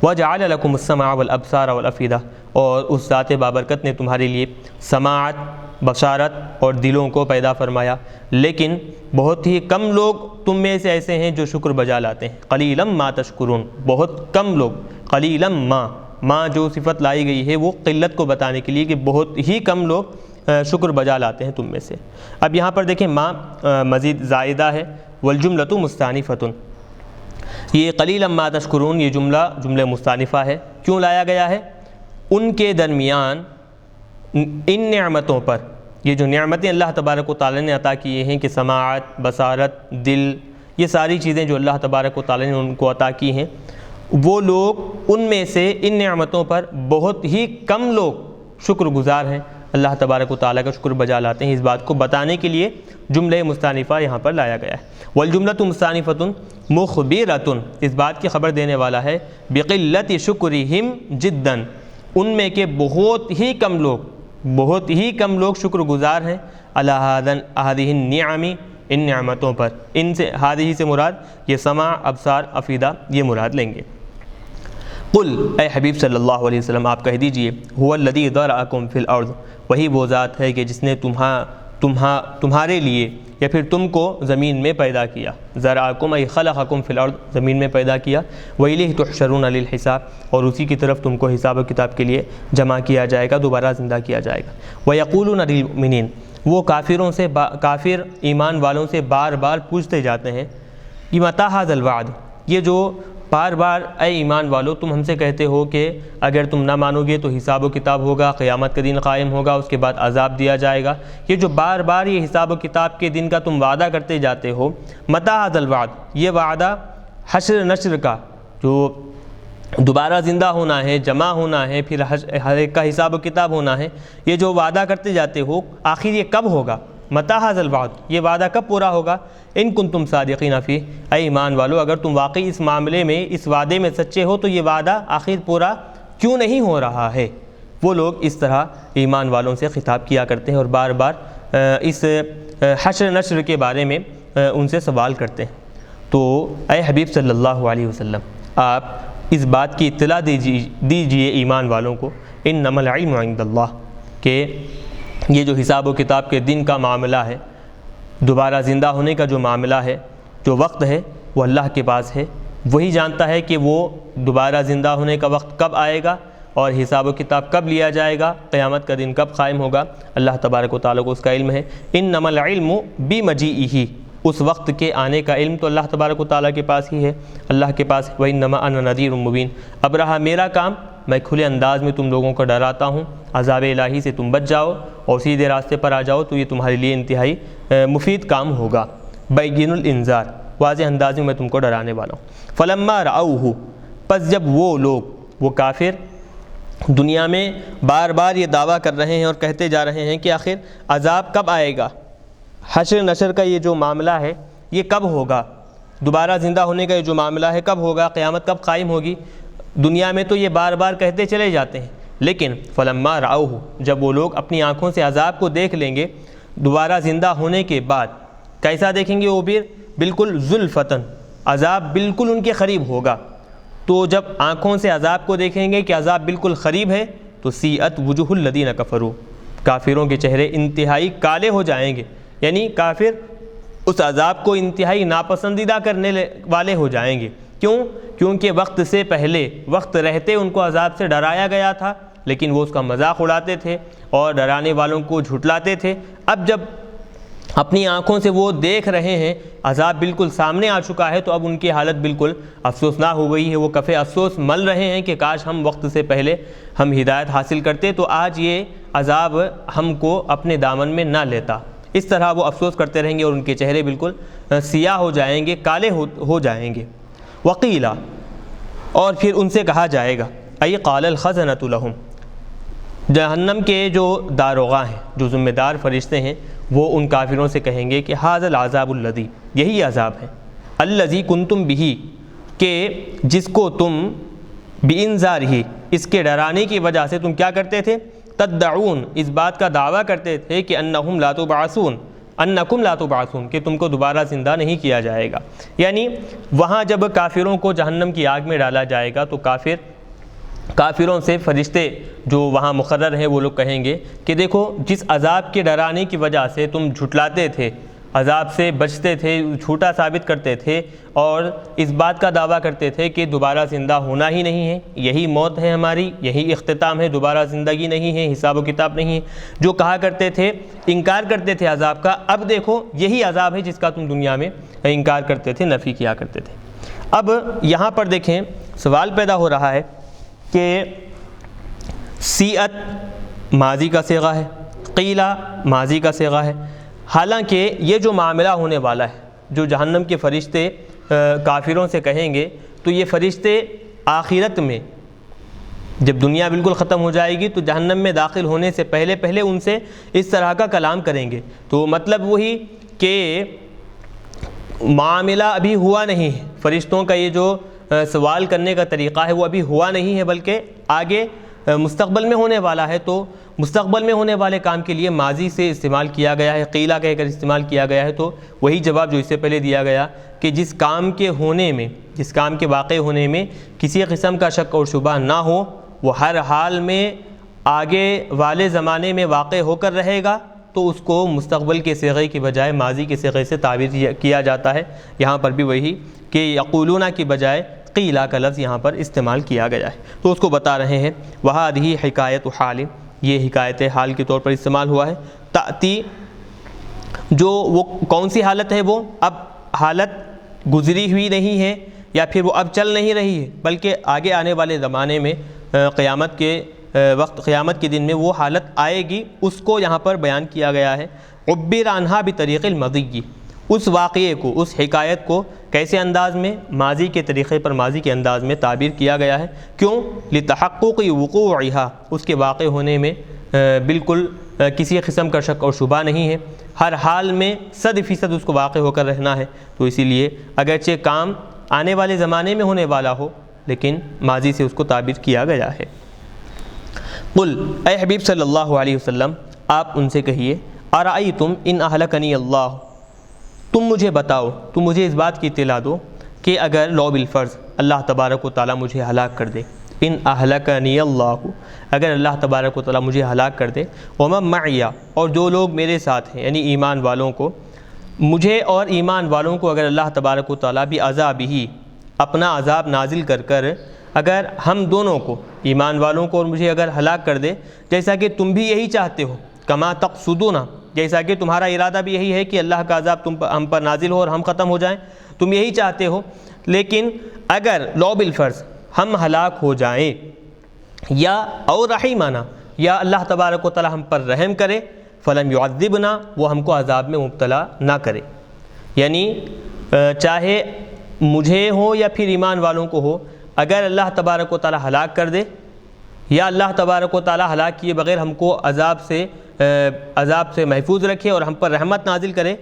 وجعل لکم السمع والابصار والافئدہ، اور اس ذات بابرکت نے تمہارے لیے سماعت، بصارت اور دلوں کو پیدا فرمایا، لیکن بہت ہی کم لوگ تم میں سے ایسے ہیں جو شکر بجا لاتے ہیں، قلیلا ما تشکرون، بہت کم لوگ، قلیلا ما جو صفت لائی گئی ہے وہ قلت کو بتانے کے لیے کہ بہت ہی کم لوگ شکر بجا لاتے ہیں تم میں سے۔ اب یہاں پر دیکھیں ما مزید زائدہ ہے، والجملۃ مستانفۃ، یہ قلیلا ما تشکرون یہ جملہ مستانفہ ہے، کیوں لایا گیا ہے؟ ان کے درمیان ان نعمتوں پر، یہ جو نعمتیں اللہ تبارک و تعالیٰ نے عطا کیے ہیں کہ سماعت، بصارت، دل، یہ ساری چیزیں جو اللہ تبارک و تعالیٰ نے ان کو عطا کی ہیں، وہ لوگ ان میں سے ان نعمتوں پر بہت ہی کم لوگ شکر گزار ہیں، اللہ تبارک و تعالیٰ کا شکر بجا لاتے ہیں۔ اس بات کو بتانے کے لیے جملہ مستانفہ یہاں پر لایا گیا ہے۔ والجملۃ مستانفۃ مخبرۃ، اس بات کی خبر دینے والا ہے بقلت شکرہم جدا، ان میں کے بہت ہی کم لوگ شکر گزار ہیں علی ہذہ النعم، ان نعمتوں پر، ان سے ہذہ سے مراد یہ سمع، ابصار، افئدہ یہ مراد لیں گے۔ قل، اے حبیب صلی اللہ علیہ وسلم آپ کہہ دیجئے، هو الذی ذرأکم فی الارض، وہی وہ ذات ہے کہ جس نے تمہارے لیے یا پھر تم کو زمین میں پیدا کیا، ذرأکم ای خلقکم فی الارض، زمین میں پیدا کیا، وإلیہ تحشرون للحساب، اور اسی کی طرف تم کو حساب و کتاب کے لیے جمع کیا جائے گا، دوبارہ زندہ کیا جائے گا۔ ویقولون للمؤمنین، وہ کافر ایمان والوں سے بار بار پوچھتے جاتے ہیں کہ متی ھذا الوعد، یہ جو بار بار اے ایمان والو تم ہم سے کہتے ہو کہ اگر تم نہ مانو گے تو حساب و کتاب ہوگا، قیامت کا دن قائم ہوگا، اس کے بعد عذاب دیا جائے گا، یہ جو بار بار یہ حساب و کتاب کے دن کا تم وعدہ کرتے جاتے ہو، متی ھذا الوعد، یہ وعدہ حشر نشر کا، جو دوبارہ زندہ ہونا ہے، جمع ہونا ہے، پھر ہر ایک کا حساب و کتاب ہونا ہے، یہ جو وعدہ کرتے جاتے ہو آخر یہ کب ہوگا؟ متی ھذا الوعد، یہ وعدہ کب پورا ہوگا؟ ان کنتم صادقین فیہ، اے ایمان والو اگر تم واقعی اس معاملے میں، اس وعدے میں سچے ہو تو یہ وعدہ آخر پورا کیوں نہیں ہو رہا ہے؟ وہ لوگ اس طرح ایمان والوں سے خطاب کیا کرتے ہیں اور بار بار اس حشر نشر کے بارے میں ان سے سوال کرتے ہیں۔ تو اے حبیب صلی اللہ علیہ وسلم آپ اس بات کی اطلاع دیجئے ایمان والوں کو، انما العلم عند اللہ، کہ یہ جو حساب و کتاب کے دن کا معاملہ ہے، دوبارہ زندہ ہونے کا جو معاملہ ہے، جو وقت ہے وہ اللہ کے پاس ہے، وہی جانتا ہے کہ وہ دوبارہ زندہ ہونے کا وقت کب آئے گا اور حساب و کتاب کب لیا جائے گا، قیامت کا دن کب قائم ہوگا، اللہ تبارک و تعالیٰ کو اس کا علم ہے۔ انما العلم بمجیئہ، اس وقت کے آنے کا علم تو اللہ تبارک و تعالیٰ کے پاس ہی ہے، اللہ کے پاس ہے۔ وَإِنَّمَا أَنَا نَذِيرٌ مُّبِينٌ، اب رہا میرا کام، میں کھلے انداز میں تم لوگوں کو ڈراتا ہوں، عذاب الہی سے تم بچ جاؤ اور سیدھے راستے پر آ جاؤ تو یہ تمہارے لیے انتہائی مفید کام ہوگا۔ بَيِّنُ الْإِنذار، واضح انداز میں تم کو ڈرانے والا ہوں۔ فَلَمَّا رَأَوْهُ، پس جب وہ لوگ، وہ کافر دنیا میں بار بار یہ دعویٰ کر رہے ہیں اور کہتے جا رہے ہیں کہ آخر عذاب کب آئے گا، حشر نشر کا یہ جو معاملہ ہے یہ کب ہوگا، دوبارہ زندہ ہونے کا یہ جو معاملہ ہے کب ہوگا، قیامت کب قائم ہوگی، دنیا میں تو یہ بار بار کہتے چلے جاتے ہیں، لیکن فلما رأوہ، جب وہ لوگ اپنی آنکھوں سے عذاب کو دیکھ لیں گے دوبارہ زندہ ہونے کے بعد، کیسا دیکھیں گے وہ بھی؟ بالکل زلفتن، عذاب بالکل ان کے قریب ہوگا۔ تو جب آنکھوں سے عذاب کو دیکھیں گے کہ عذاب بالکل قریب ہے تو سیئت وجوہ الذین کفروا، کافروں کے چہرے انتہائی کالے ہو جائیں گے، یعنی کافر اس عذاب کو انتہائی ناپسندیدہ کرنے والے ہو جائیں گے۔ کیوں؟ کیونکہ وقت سے پہلے، وقت رہتے ان کو عذاب سے ڈرایا گیا تھا لیکن وہ اس کا مذاق اڑاتے تھے اور ڈرانے والوں کو جھٹلاتے تھے۔ اب جب اپنی آنکھوں سے وہ دیکھ رہے ہیں عذاب بالکل سامنے آ چکا ہے تو اب ان کی حالت بالکل افسوسناک ہو گئی ہے، وہ کفِ افسوس مل رہے ہیں کہ کاش ہم وقت سے پہلے ہم ہدایت حاصل کرتے تو آج یہ عذاب ہم کو اپنے دامن میں نہ لیتا۔ اس طرح وہ افسوس کرتے رہیں گے اور ان کے چہرے بالکل سیاہ ہو جائیں گے، کالے ہو جائیں گے۔ وقیلا، اور پھر ان سے کہا جائے گا، ای قال الخزنۃ لہم، جہنم کے جو داروغہ ہیں، جو ذمہ دار فرشتے ہیں، وہ ان کافروں سے کہیں گے کہ ھذا العذاب الذی، یہی عذاب ہے، الذی کنتم بہ، کہ جس کو تم بانذارہ، اس کے ڈرانے کی وجہ سے تم کیا کرتے تھے، تدعون، اس بات کا دعویٰ کرتے تھے کہ انہم لا تبعثون، انکم لا تبعثون، کہ تم کو دوبارہ زندہ نہیں کیا جائے گا۔ یعنی وہاں جب کافروں کو جہنم کی آگ میں ڈالا جائے گا تو کافروں سے فرشتے جو وہاں مقرر ہیں وہ لوگ کہیں گے کہ دیکھو جس عذاب کے ڈرانے کی وجہ سے تم جھٹلاتے تھے، عذاب سے بچتے تھے، جھوٹا ثابت کرتے تھے اور اس بات کا دعویٰ کرتے تھے کہ دوبارہ زندہ ہونا ہی نہیں ہے، یہی موت ہے ہماری، یہی اختتام ہے، دوبارہ زندگی نہیں ہے، حساب و کتاب نہیں ہے، جو کہا کرتے تھے، انکار کرتے تھے عذاب کا، اب دیکھو یہی عذاب ہے جس کا تم دنیا میں انکار کرتے تھے، نفی کیا کرتے تھے۔ اب یہاں پر دیکھیں سوال پیدا ہو رہا ہے کہ سیئت ماضی کا صیغہ ہے، قیلا ماضی کا صیغہ ہے، حالانکہ یہ جو معاملہ ہونے والا ہے، جو جہنم کے فرشتے کافروں سے کہیں گے تو یہ فرشتے آخرت میں جب دنیا بالکل ختم ہو جائے گی تو جہنم میں داخل ہونے سے پہلے ان سے اس طرح کا کلام کریں گے، تو مطلب وہی کہ معاملہ ابھی ہوا نہیں ہے، فرشتوں کا یہ جو سوال کرنے کا طریقہ ہے وہ ابھی ہوا نہیں ہے بلکہ آگے مستقبل میں ہونے والا ہے، تو مستقبل میں ہونے والے کام کے لیے ماضی سے استعمال کیا گیا ہے، قیلا کہہ کر استعمال کیا گیا ہے، تو وہی جواب جو اس سے پہلے دیا گیا کہ جس کام کے ہونے میں، جس کام کے واقع ہونے میں کسی قسم کا شک اور شبہ نہ ہو، وہ ہر حال میں آگے والے زمانے میں واقع ہو کر رہے گا، تو اس کو مستقبل کے صیغے کی بجائے ماضی کے صیغے سے تعبیر کیا جاتا ہے۔ یہاں پر بھی وہی کہ یقولون کی بجائے قیلا کا لفظ یہاں پر استعمال کیا گیا ہے، تو اس کو بتا رہے ہیں وہذہ حکایت حال، یہ حکایت حال کے طور پر استعمال ہوا ہے۔ تأتی، جو وہ کون سی حالت ہے، وہ اب حالت گزری ہوئی نہیں ہے یا پھر وہ اب چل نہیں رہی ہے بلکہ آگے آنے والے زمانے میں قیامت کے وقت، قیامت کے دن میں وہ حالت آئے گی، اس کو یہاں پر بیان کیا گیا ہے۔ عبر عنہا بطریق المضی، اس واقعے کو، اس حکایت کو کیسے انداز میں، ماضی کے طریقے پر، ماضی کے انداز میں تعبیر کیا گیا ہے۔ کیوں؟ لتحقق وقوعها، اس کے واقع ہونے میں بالکل کسی قسم کا شک اور شبہ نہیں ہے، ہر حال میں 100% اس کو واقع ہو کر رہنا ہے، تو اسی لیے اگرچہ کام آنے والے زمانے میں ہونے والا ہو لیکن ماضی سے اس کو تعبیر کیا گیا ہے۔ قل، اے حبیب صلی اللہ علیہ وسلم آپ ان سے کہیے، ارأیتم ان اہلکنی اللہ، تم مجھے بتاؤ، تم مجھے اس بات کی اطلاع دو کہ اگر لو بالفرض اللہ تبارک و تعالیٰ مجھے ہلاک کر دے، ان اہلکنی اللہ، اگر اللہ تبارک و تعالیٰ مجھے ہلاک کر دے، ومن معی، اور جو لوگ میرے ساتھ ہیں یعنی ایمان والوں کو، مجھے اور ایمان والوں کو اگر اللہ تبارک و تعالیٰ بھی عذاب ہی اپنا عذاب نازل کر کر اگر ہم دونوں کو ایمان والوں کو اور مجھے اگر ہلاک کر دے، جیسا کہ تم بھی یہی چاہتے ہو، کما تقصدون، جیسا کہ تمہارا ارادہ بھی یہی ہے کہ اللہ کا عذاب ہم پر نازل ہو اور ہم ختم ہو جائیں، تم یہی چاہتے ہو، لیکن اگر لو بالفرض ہم ہلاک ہو جائیں یا اور رحیمانہ یا اللہ تبارک و تعالیٰ ہم پر رحم کرے، فلم یعذبنا، وہ ہم کو عذاب میں مبتلا نہ کرے، یعنی چاہے مجھے ہو یا پھر ایمان والوں کو ہو، اگر اللہ تبارک و تعالیٰ ہلاک کر دے یا اللہ تبارک و تعالیٰ ہلاک کیے بغیر ہم کو عذاب سے محفوظ رکھے اور ہم پر رحمت نازل کرے،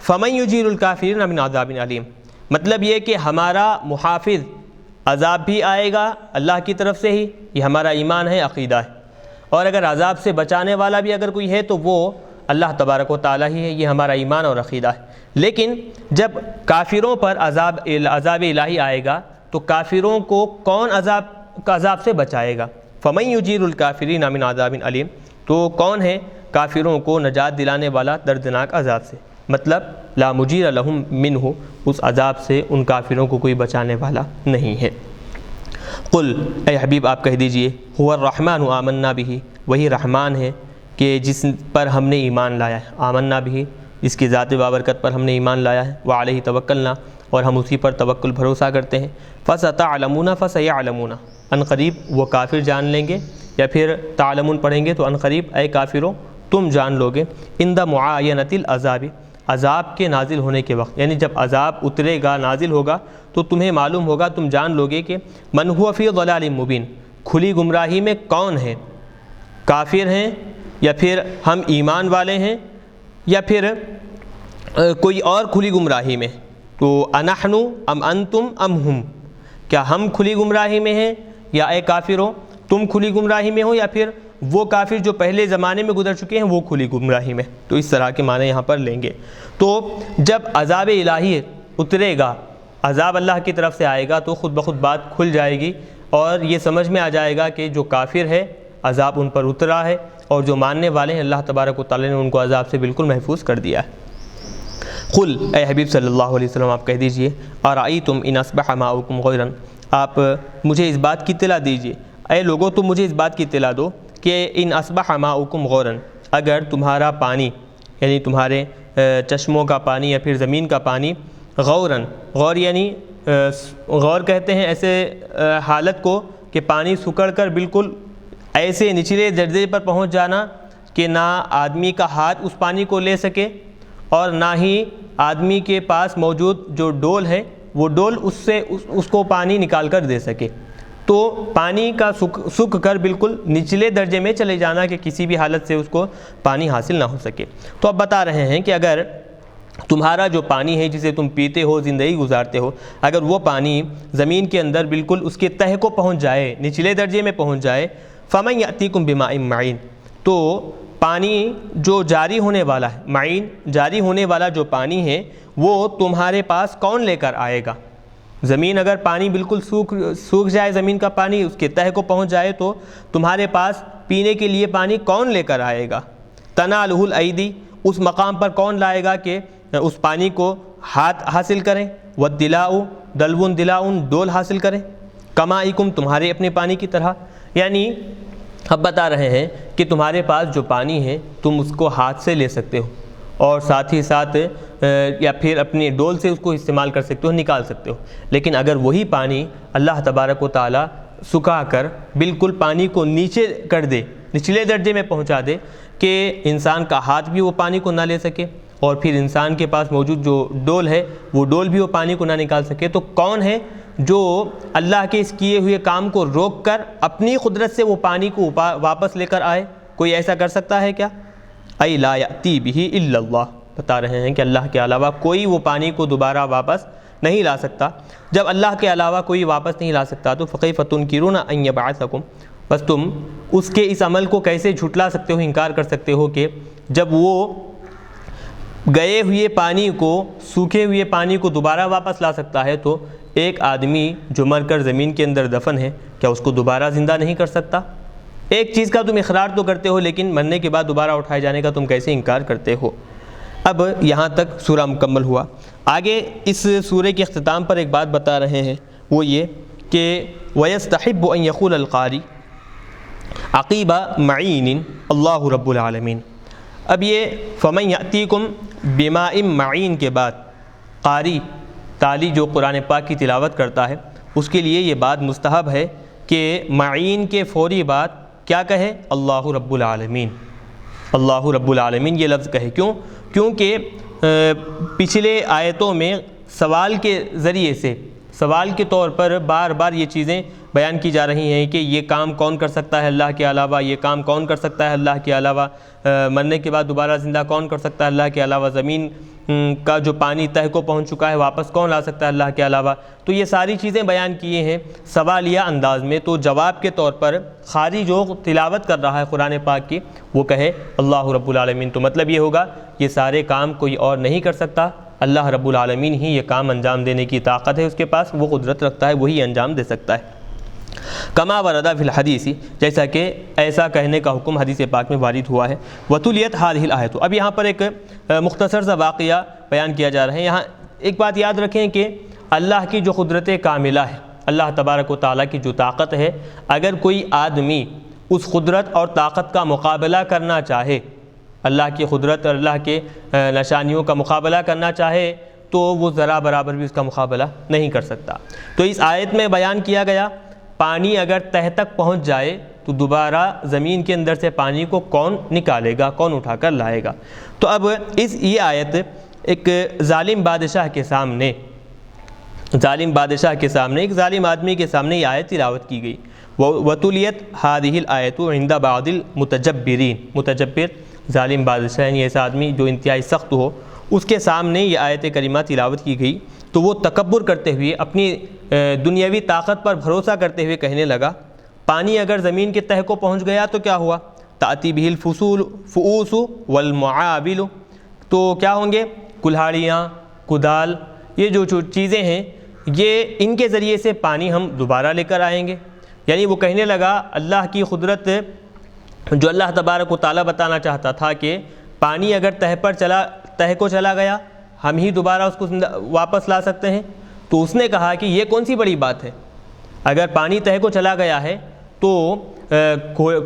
فمن یجیر الکافرین من عذاب علیم، مطلب یہ کہ ہمارا محافظ عذاب بھی آئے گا اللہ کی طرف سے ہی، یہ ہمارا ایمان ہے، عقیدہ ہے، اور اگر عذاب سے بچانے والا بھی اگر کوئی ہے تو وہ اللہ تبارک و تعالیٰ ہی ہے، یہ ہمارا ایمان اور عقیدہ ہے۔ لیکن جب کافروں پر عذاب الہی آئے گا تو کافروں کو کون عذاب سے بچائے گا؟ فمن یجیر الکافرین من عذاب علیم، تو کون ہے کافروں کو نجات دلانے والا دردناک عذاب سے؟ مطلب لا مجیر لہم منہ، اس عذاب سے ان کافروں کو کوئی بچانے والا نہیں ہے۔ قل، اے حبیب آپ کہہ دیجئے، هو الرحمن آمنا به، وہی رحمان ہے کہ جس پر ہم نے ایمان لایا ہے، آمنا به، جس کی ذات بابرکت پر ہم نے ایمان لایا ہے، وعلیہ توکلنا، اور ہم اسی پر توکل بھروسہ کرتے ہیں، فستعلمون فسیعلمون، ان قریب وہ کافر جان لیں گے، یا پھر تعلمون پڑھیں گے تو ان قریب اے کافروں تم جان لو گے، عند معاینۃ العذاب، عذاب کے نازل ہونے کے وقت، یعنی جب عذاب اترے گا نازل ہوگا تو تمہیں معلوم ہوگا، تم جان لو گے کہ من هو فی ضلال مبین، کھلی گمراہی میں کون ہے، کافر ہیں یا پھر ہم ایمان والے ہیں یا پھر کوئی اور کھلی گمراہی میں، تو انحن ام انتم ام ہم، کیا ہم کھلی گمراہی میں ہیں یا اے کافروں تم کھلی گمراہی میں ہو، یا پھر وہ کافر جو پہلے زمانے میں گزر چکے ہیں وہ کھلی گمراہی میں، تو اس طرح کے معنی یہاں پر لیں گے۔ تو جب عذاب الہی اترے گا، عذاب اللہ کی طرف سے آئے گا تو خود بخود بات کھل جائے گی اور یہ سمجھ میں آ جائے گا کہ جو کافر ہے عذاب ان پر اترا ہے، اور جو ماننے والے ہیں اللہ تبارک و تعالی نے ان کو عذاب سے بالکل محفوظ کر دیا ہے۔ قل، اے حبیب صلی اللہ علیہ وسلم آپ کہہ دیجئے، ارأیتم ان اصبح ماؤکم غورا، آپ مجھے اس بات کی اطلاع دیجئے، اے لوگو تم مجھے اس بات کی اطلاع دو کہ ان اصبح ماؤکم غورا، اگر تمہارا پانی یعنی تمہارے چشموں کا پانی یا پھر زمین کا پانی، غوراً، غور یعنی غور کہتے ہیں ایسے حالت کو کہ پانی سکڑ کر بالکل ایسے نچلے درجے پر پہنچ جانا کہ نہ آدمی کا ہاتھ اس پانی کو لے سکے اور نہ ہی آدمی کے پاس موجود جو ڈول ہے وہ ڈول اس کو پانی نکال کر دے سکے، تو پانی کا سوکھ کر بالکل نچلے درجے میں چلے جانا کہ کسی بھی حالت سے اس کو پانی حاصل نہ ہو سکے۔ تو اب بتا رہے ہیں کہ اگر تمہارا جو پانی ہے جسے تم پیتے ہو، زندگی گزارتے ہو، اگر وہ پانی زمین کے اندر بالکل اس کے تہہ کو پہنچ جائے، نچلے درجے میں پہنچ جائے، فمن یأتیکم بماء معین، تو پانی جو جاری ہونے والا ہے، معین جاری ہونے والا جو پانی ہے وہ تمہارے پاس کون لے کر آئے گا؟ زمین اگر پانی بالکل سوکھ جائے، زمین کا پانی اس کے تہہ کو پہنچ جائے تو تمہارے پاس پینے کے لیے پانی کون لے کر آئے گا؟ تنالہ الایدی، اس مقام پر کون لائے گا کہ اس پانی کو ہاتھ حاصل کریں، والدلاء، دلون دلاؤن، ڈول حاصل کریں، کمائکم، تمہارے اپنے پانی کی طرح، یعنی اب بتا رہے ہیں کہ تمہارے پاس جو پانی ہے تم اس کو ہاتھ سے لے سکتے ہو اور ساتھ ہی ساتھ یا پھر اپنی ڈول سے اس کو استعمال کر سکتے ہو، نکال سکتے ہو، لیکن اگر وہی پانی اللہ تبارک و تعالی سکھا کر بالکل پانی کو نیچے کر دے، نچلے درجے میں پہنچا دے کہ انسان کا ہاتھ بھی وہ پانی کو نہ لے سکے اور پھر انسان کے پاس موجود جو ڈول ہے وہ ڈول بھی وہ پانی کو نہ نکال سکے، تو کون ہے جو اللہ کے اس کیے ہوئے کام کو روک کر اپنی قدرت سے وہ پانی کو واپس لے کر آئے؟ کوئی ایسا کر سکتا ہے کیا؟ ای لا یأتی بہ الا اللہ، بتا رہے ہیں کہ اللہ کے علاوہ کوئی وہ پانی کو دوبارہ واپس نہیں لا سکتا۔ جب اللہ کے علاوہ کوئی واپس نہیں لا سکتا تو فکیف تنکرون ان یبعثکم، بس تم اس کے اس عمل کو کیسے جھٹلا سکتے ہو، انکار کر سکتے ہو کہ جب وہ گئے ہوئے پانی کو، سوکھے ہوئے پانی کو دوبارہ واپس لا سکتا ہے تو ایک آدمی جو مر کر زمین کے اندر دفن ہے کیا اس کو دوبارہ زندہ نہیں کر سکتا؟ ایک چیز کا تم اقرار تو کرتے ہو لیکن مرنے کے بعد دوبارہ اٹھائے جانے کا تم کیسے انکار کرتے ہو؟ اب یہاں تک سورہ مکمل ہوا. آگے اس سورہ کے اختتام پر ایک بات بتا رہے ہیں، وہ یہ کہ وَيَسْتَحِبُّ أَن يَقُولَ الْقَارِئُ عَقِيبَ مَعِينٍ اللہ رب العالمین. اب یہ فَمَن يَأْتِيكُم بِمَاءٍ مَعِين کے بعد قاری تالی جو قرآن پاک کی تلاوت کرتا ہے اس کے لیے یہ بات مستحب ہے کہ معین کے فوری بعد کیا کہے؟ اللہ رب العالمین. اللہ رب العالمین یہ لفظ کہے. کیونکہ پچھلے آیتوں میں سوال کے ذریعے سے، سوال کے طور پر بار بار یہ چیزیں بیان کی جا رہی ہیں کہ یہ کام کون کر سکتا ہے اللہ کے علاوہ، یہ کام کون کر سکتا ہے اللہ کے علاوہ، مرنے کے بعد دوبارہ زندہ کون کر سکتا ہے اللہ کے علاوہ، زمین کا جو پانی تہہ کو پہنچ چکا ہے واپس کون لا سکتا ہے اللہ کے علاوہ. تو یہ ساری چیزیں بیان کیے ہیں سوالیہ انداز میں. تو جواب کے طور پر قاری جو تلاوت کر رہا ہے قرآن پاک کی وہ کہے اللہ رب العالمین. تو مطلب یہ ہوگا یہ سارے کام کوئی اور نہیں کر سکتا، اللہ رب العالمین ہی یہ کام انجام دینے کی طاقت ہے اس کے پاس، وہ قدرت رکھتا ہے، وہی انجام دے سکتا ہے. کما ورد فی الحدیث، جیسا کہ ایسا کہنے کا حکم حدیث پاک میں وارد ہوا ہے. وتلیت هذه الآیۃ. اب یہاں پر ایک مختصر سا واقعہ بیان کیا جا رہا ہے. یہاں ایک بات یاد رکھیں کہ اللہ کی جو قدرت کاملہ ہے، اللہ تبارک و تعالیٰ کی جو طاقت ہے، اگر کوئی آدمی اس قدرت اور طاقت کا مقابلہ کرنا چاہے، اللہ کی قدرت اور اللہ کے نشانیوں کا مقابلہ کرنا چاہے تو وہ ذرا برابر بھی اس کا مقابلہ نہیں کر سکتا. تو اس آیت میں بیان کیا گیا پانی اگر تہہ تک پہنچ جائے تو دوبارہ زمین کے اندر سے پانی کو کون نکالے گا، کون اٹھا کر لائے گا. تو اب یہ آیت ایک ظالم بادشاہ کے سامنے، ایک ظالم آدمی کے سامنے یہ آیت تلاوت کی گئی. وَتُلِيَتْ هَذِهِ الْآيَةُ عِنْدَ بَعْضِ الْمُتَجَبِّرِينَ. متجبر ظالم بادشاہ یعنی ایسا آدمی جو انتہائی سخت ہو، اس کے سامنے یہ آیت کریمہ تلاوت کی گئی تو وہ تکبر کرتے ہوئے، اپنی دنیاوی طاقت پر بھروسہ کرتے ہوئے کہنے لگا پانی اگر زمین کے تہہ کو پہنچ گیا تو کیا ہوا؟ تأتی بہ الفؤوس والمعابل. تو کیا ہوں گے؟ کلہاڑیاں، کدال، یہ جو چیزیں ہیں یہ ان کے ذریعے سے پانی ہم دوبارہ لے کر آئیں گے. یعنی وہ کہنے لگا اللہ کی قدرت جو اللہ تبارک و تعالیٰ بتانا چاہتا تھا کہ پانی اگر تہہ کو چلا گیا ہم ہی دوبارہ اس کو واپس لا سکتے ہیں. تو اس نے کہا کہ یہ کون سی بڑی بات ہے، اگر پانی تہہ کو چلا گیا ہے تو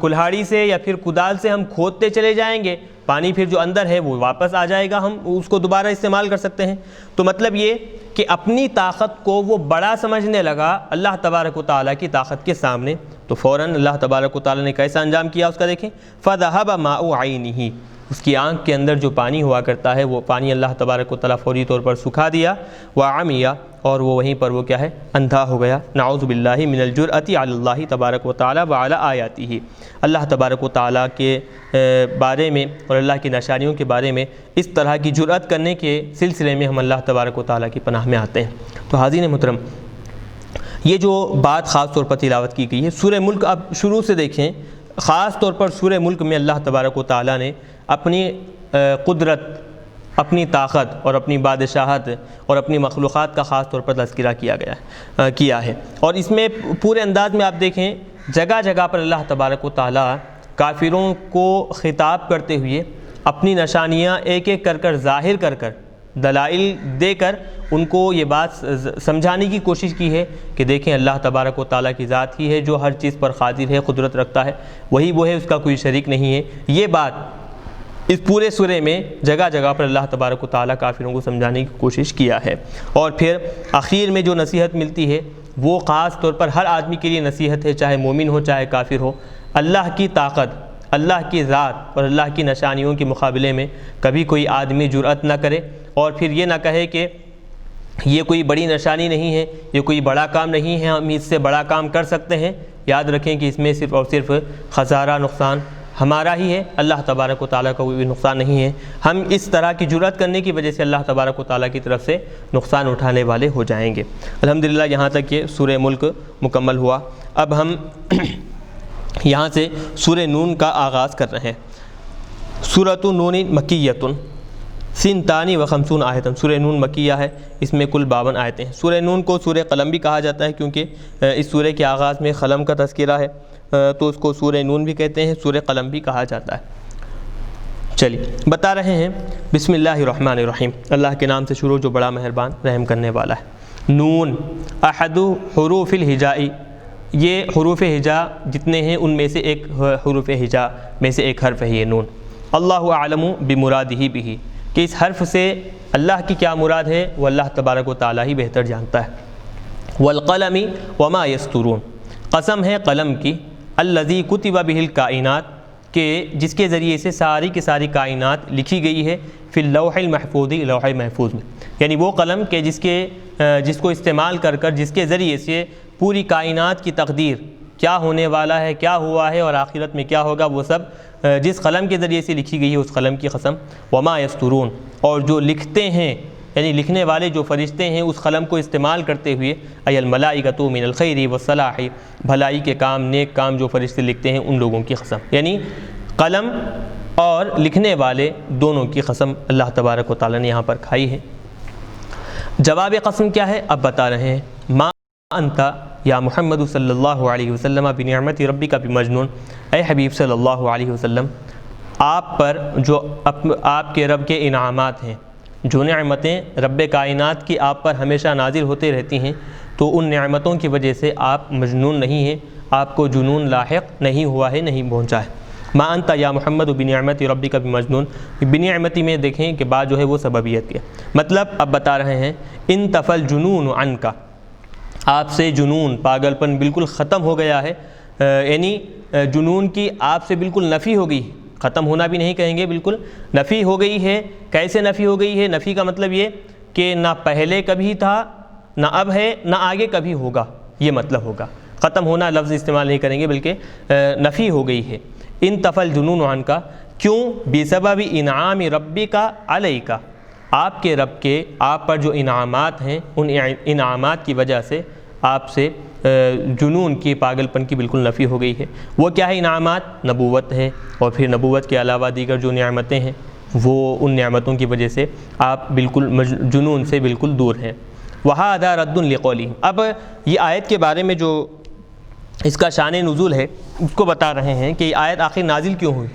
کلہاڑی سے یا پھر کدال سے ہم کھودتے چلے جائیں گے، پانی پھر جو اندر ہے وہ واپس آ جائے گا، ہم اس کو دوبارہ استعمال کر سکتے ہیں. تو مطلب یہ کہ اپنی طاقت کو وہ بڑا سمجھنے لگا اللہ تبارک و تعالیٰ کی طاقت کے سامنے. تو فوراً اللہ تبارک و تعالیٰ نے کیسا انجام کیا اس کا دیکھیں. فَذَهَبَ مَاءُ عَيْنِهِ. اس کی آنکھ کے اندر جو پانی ہوا کرتا ہے وہ پانی اللہ تبارک و تعالیٰ فوری طور پر سکھا دیا. وَعَمِيَ. اور وہ وہیں پر وہ کیا ہے؟ اندھا ہو گیا. نعوذ باللہ من الجرأۃ علی اللہ تبارک و تعالیٰ وعلی آیاتہ. اللہ تبارک و تعالیٰ کے بارے میں اور اللہ کی نشانیوں کے بارے میں اس طرح کی جرأت کرنے کے سلسلے میں ہم اللہ تبارک و تعالیٰ کی پناہ میں آتے ہیں. تو حاضرین محترم، یہ جو بات خاص طور پر تلاوت کی گئی ہے سورہ ملک، اب شروع سے دیکھیں خاص طور پر سورہ ملک میں اللہ تبارک و تعالیٰ نے اپنی قدرت، اپنی طاقت اور اپنی بادشاہت اور اپنی مخلوقات کا خاص طور پر تذکرہ کیا ہے. اور اس میں پورے انداز میں آپ دیکھیں جگہ جگہ پر اللہ تبارک و تعالیٰ کافروں کو خطاب کرتے ہوئے اپنی نشانیاں ایک ایک کر ظاہر کر دلائل دے کر ان کو یہ بات سمجھانے کی کوشش کی ہے کہ دیکھیں اللہ تبارک و تعالیٰ کی ذات ہی ہے جو ہر چیز پر قادر ہے، قدرت رکھتا ہے، وہی وہ ہے، اس کا کوئی شریک نہیں ہے. یہ بات اس پورے سورے میں جگہ جگہ پر اللہ تبارک و تعالیٰ کافروں کو سمجھانے کی کوشش کیا ہے. اور پھر آخر میں جو نصیحت ملتی ہے وہ خاص طور پر ہر آدمی کے لیے نصیحت ہے، چاہے مومن ہو چاہے کافر ہو. اللہ کی طاقت، اللہ کی ذات اور اللہ کی نشانیوں کے مقابلے میں کبھی کوئی آدمی جرأت نہ کرے اور پھر یہ نہ کہے کہ یہ کوئی بڑی نشانی نہیں ہے، یہ کوئی بڑا کام نہیں ہے، ہم اس سے بڑا کام کر سکتے ہیں. یاد رکھیں کہ اس میں صرف اور صرف خسارہ، نقصان ہمارا ہی ہے، اللہ تبارک و تعالیٰ کا کوئی نقصان نہیں ہے. ہم اس طرح کی جرأت کرنے کی وجہ سے اللہ تبارک و تعالیٰ کی طرف سے نقصان اٹھانے والے ہو جائیں گے. الحمدللہ یہاں تک کہ سورہ ملک مکمل ہوا. اب ہم یہاں سے سورہ نون کا آغاز کر رہے ہیں. سورۃ نون مکیۃ 52 آیتن. سورہ نون مکیہ ہے، اس میں کل 52 آیتیں ہیں. سورہ نون کو سورہ قلم بھی کہا جاتا ہے کیونکہ اس سورہ کے آغاز میں قلم کا تذکرہ ہے، تو اس کو سورہ نون بھی کہتے ہیں، سورہ قلم بھی کہا جاتا ہے. چلیے بتا رہے ہیں بسم اللہ الرحمن الرحیم، اللہ کے نام سے شروع جو بڑا مہربان رحم کرنے والا ہے۔ نون احد حروف الہجائی، یہ حروف ہجا جتنے ہیں ان میں سے ایک حروف ہجا میں سے ایک حرف ہے یہ نون۔ اللہ اعلم بمرادہ بہ، کہ اس حرف سے اللہ کی کیا مراد ہے وہ اللہ تبارک و تعالیٰ ہی بہتر جانتا ہے۔ والقلم وما یسطرون، قسم ہے قلم کی، الذی کتب بہ الکائنات، کہ جس کے ذریعے سے ساری کی ساری کائنات لکھی گئی ہے، فی اللوح المحفوظ، لوح محفوظ میں، یعنی وہ قلم کہ جس کو استعمال کر جس کے ذریعے سے پوری کائنات کی تقدیر کیا ہونے والا ہے، کیا ہوا ہے اور آخرت میں کیا ہوگا، وہ سب جس قلم کے ذریعے سے لکھی گئی ہے اس قلم کی قسم۔ وما یسطرون، اور جو لکھتے ہیں یعنی لکھنے والے جو فرشتے ہیں اس قلم کو استعمال کرتے ہوئے، ای الملائکۃ من الخیر والصلاح، بھلائی کے کام نیک کام جو فرشتے لکھتے ہیں ان لوگوں کی قسم، یعنی قلم اور لکھنے والے دونوں کی قسم اللہ تبارک و تعالیٰ نے یہاں پر کھائی ہے۔ جواب قسم کیا ہے اب بتا رہے ہیں، ما انت یا محمد صلی اللہ علیہ وسلم بنعمت ربک بمجنون، اے حبیب صلی اللہ علیہ وسلم آپ پر جو آپ کے رب کے انعامات ہیں، جو نعمتیں رب کائنات کی آپ پر ہمیشہ نازل ہوتے رہتی ہیں، تو ان نعمتوں کی وجہ سے آپ مجنون نہیں ہیں، آپ کو جنون لاحق نہیں ہوا ہے، نہیں پہنچا ہے۔ ما انت یا محمد بنعمت ربک بمجنون، بنعمتی میں دیکھیں کہ بعد جو ہے وہ سببیت کے، مطلب اب بتا رہے ہیں انتفى الجنون عنک، آپ سے جنون پاگلپن بالکل ختم ہو گیا ہے، یعنی جنون کی آپ سے بالکل نفی ہو گئی، ختم ہونا بھی نہیں کہیں گے، بالکل نفی ہو گئی ہے۔ کیسے نفی ہو گئی ہے؟ نفی کا مطلب یہ کہ نہ پہلے کبھی تھا، نہ اب ہے، نہ آگے کبھی ہوگا، یہ مطلب ہوگا۔ ختم ہونا لفظ استعمال نہیں کریں گے بلکہ نفی ہو گئی ہے۔ انتفى الجنون عنک، کیوں؟ بسبب انعام ربک علیک، آپ کے رب کے آپ پر جو انعامات ہیں ان انعامات کی وجہ سے آپ سے جنون کی پاگلپن کی بالکل نفی ہو گئی ہے۔ وہ کیا ہے انعامات؟ نبوت ہے، اور پھر نبوت کے علاوہ دیگر جو نعمتیں ہیں وہ ان نعمتوں کی وجہ سے آپ بالکل جنون سے بالکل دور ہیں۔ وَهَذَا رَدٌّ لِقَوْلِهِمْ، اب یہ آیت کے بارے میں جو اس کا شان نزول ہے اس کو بتا رہے ہیں کہ یہ آیت آخر نازل کیوں ہوئی۔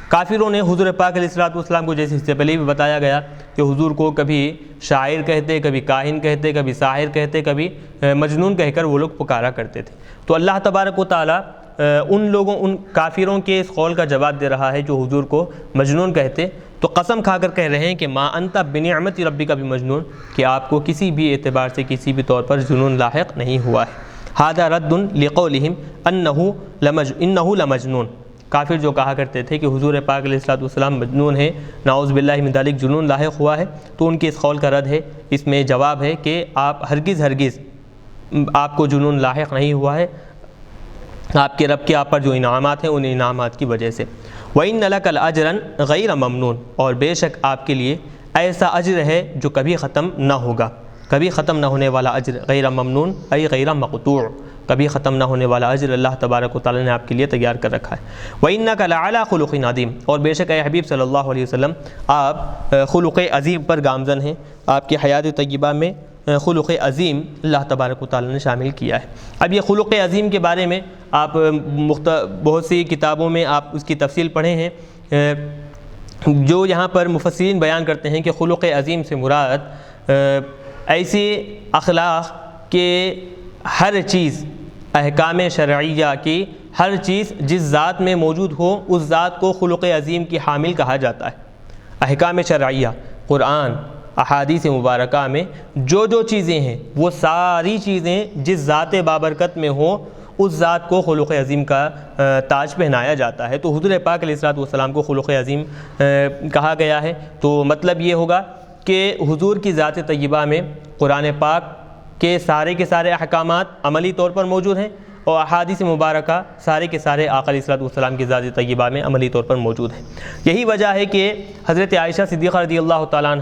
کافروں نے حضور پاک علیہ السلام کو، جیسے اس سے پہلے بھی بتایا گیا کہ حضور کو کبھی شاعر کہتے، کبھی کاہن کہتے، کبھی ساحر کہتے، کبھی مجنون کہہ کر وہ لوگ پکارا کرتے تھے۔ تو اللہ تبارک و تعالیٰ ان کافروں کے اس قول کا جواب دے رہا ہے جو حضور کو مجنون کہتے، تو قسم کھا کر کہہ رہے ہیں کہ ما انت بنعمت ربک بمجنون، کہ آپ کو کسی بھی اعتبار سے کسی بھی طور پر جنون لاحق نہیں ہوا ہے۔ ھذا رد لقولہم انہ لمجنون، کافر جو کہا کرتے تھے کہ حضور پاک علیہ السلام مجنون ہے، نعوذ باللہ من ذلک جنون لاحق ہوا ہے، تو ان کے اس قول کا رد ہے، اس میں جواب ہے کہ آپ ہرگز آپ کو جنون لاحق نہیں ہوا ہے، آپ کے رب کے آپ پر جو انعامات ہیں ان انعامات کی وجہ سے۔ وَإِنَّ لَكَ لَأَجْرًا غَيْرَ مَمْنُونٍ، اور بے شک آپ کے لیے ایسا اجر ہے جو کبھی ختم نہ ہوگا، کبھی ختم نہ ہونے والا اجر، غیر ممنون ای غیر مقطوع، کبھی ختم نہ ہونے والا اجر اللہ تبارک و تعالیٰ نے آپ کے لیے تیار کر رکھا ہے۔ وَإِنَّكَ لَعَلَىٰ خُلُقٍ عَظِيمٍ، اور بے شک اے حبیب صلی اللہ علیہ وسلم آپ خلق عظیم پر گامزن ہیں، آپ کی حیات طیبہ میں خلق عظیم اللہ تبارک و تعالیٰ نے شامل کیا ہے۔ اب یہ خلق عظیم کے بارے میں آپ بہت سی کتابوں میں آپ اس کی تفصیل پڑھے ہیں، جو یہاں پر مفسرین بیان کرتے ہیں کہ خلق عظیم سے مراد ایسی اخلاق کہ ہر چیز احکام شرعیہ کی ہر چیز جس ذات میں موجود ہو اس ذات کو خلق عظیم کی حامل کہا جاتا ہے۔ احکام شرعیہ، قرآن، احادیث مبارکہ میں جو چیزیں ہیں وہ ساری چیزیں جس ذات بابرکت میں ہوں اس ذات کو خلق عظیم کا تاج پہنایا جاتا ہے۔ تو حضور پاک علیہ السلام کو خلق عظیم کہا گیا ہے، تو مطلب یہ ہوگا کہ حضور کی ذات طیبہ میں قرآن پاک کے سارے احکامات عملی طور پر موجود ہیں، اور احادیث مبارکہ سارے کے سارے آقا علیہ السلام کی ذات طیبہ میں عملی طور پر موجود ہیں۔ یہی وجہ ہے کہ حضرت عائشہ صدیقہ رضی اللہ تعالیٰ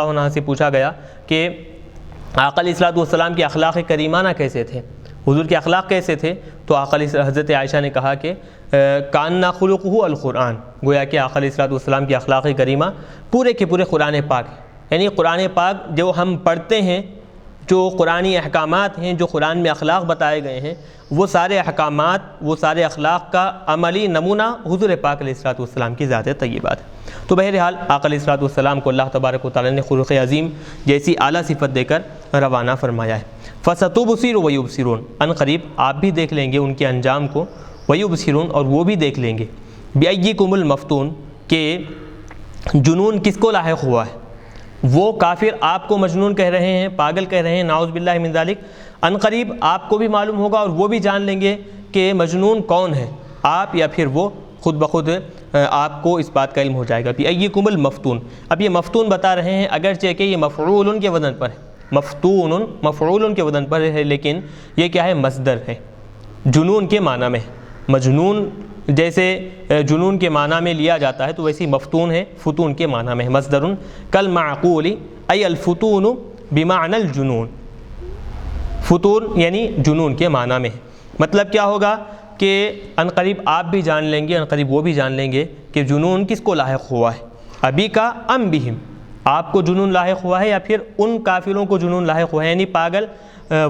عنہ سے پوچھا گیا کہ آقا علیہ السلام کے اخلاق کریمانہ کیسے تھے، حضور کے اخلاق کیسے تھے، تو حضرت عائشہ نے کہا کہ کاننا خلقہ القرآن، گویا کہ آقا علیہ السلام کی اخلاق کریمہ پورے کے پورے قرآن پاک ہیں، یعنی قرآن پاک جو ہم پڑھتے ہیں، جو قرآنی احکامات ہیں، جو قرآن میں اخلاق بتائے گئے ہیں، وہ سارے احکامات، وہ سارے اخلاق کا عملی نمونہ حضور پاک علیہ الصلوۃ والسلام کی ذات طیبات ہے۔ تو بہرحال آقا علیہ الصلوۃ والسلام کو اللہ تبارک و تعالیٰ نے خلق عظیم جیسی اعلیٰ صفت دے کر روانہ فرمایا ہے۔ فَسَتُبْصِرُ وَيُبْصِرُونَ، ان قریب آپ بھی دیکھ لیں گے ان کے انجام کو، وَيُبْصِرُونَ، اور وہ بھی دیکھ لیں گے، بِأَيِّكُمُ الْمَفْتُونُ، کہ جنون کس کو لاحق ہوا ہے۔ وہ کافر آپ کو مجنون کہہ رہے ہیں، پاگل کہہ رہے ہیں، نعوذ باللہ من ذالک، ان قریب آپ کو بھی معلوم ہوگا اور وہ بھی جان لیں گے کہ مجنون کون ہے، آپ یا پھر وہ خود بخود آپ کو اس بات کا علم ہو جائے گا۔ بِأَيِّكُمُ الْمَفْتُونُ، اب یہ مفتون بتا رہے ہیں، اگرچہ کہ یہ مفعول کے وزن پر ہے، مفتون مفعول کے وزن پر ہے، لیکن یہ کیا ہے، مصدر ہے، جنون کے معنی میں۔ مجنون جیسے جنون کے معنی میں لیا جاتا ہے تو ویسی مفتون ہے، فتون کے معنی میں ہے۔ مصدر کالمعقول ای الفتون بمعنی الجنون، فتون یعنی جنون کے معنی میں ہے۔ مطلب کیا ہوگا کہ ان قریب آپ بھی جان لیں گے، ان قریب وہ بھی جان لیں گے کہ جنون کس کو لاحق ہوا ہے، ابھی کا ام بہم، آپ کو جنون لاحق ہوا ہے یا پھر ان کافروں کو جنون لاحق ہوا ہے، یعنی پاگل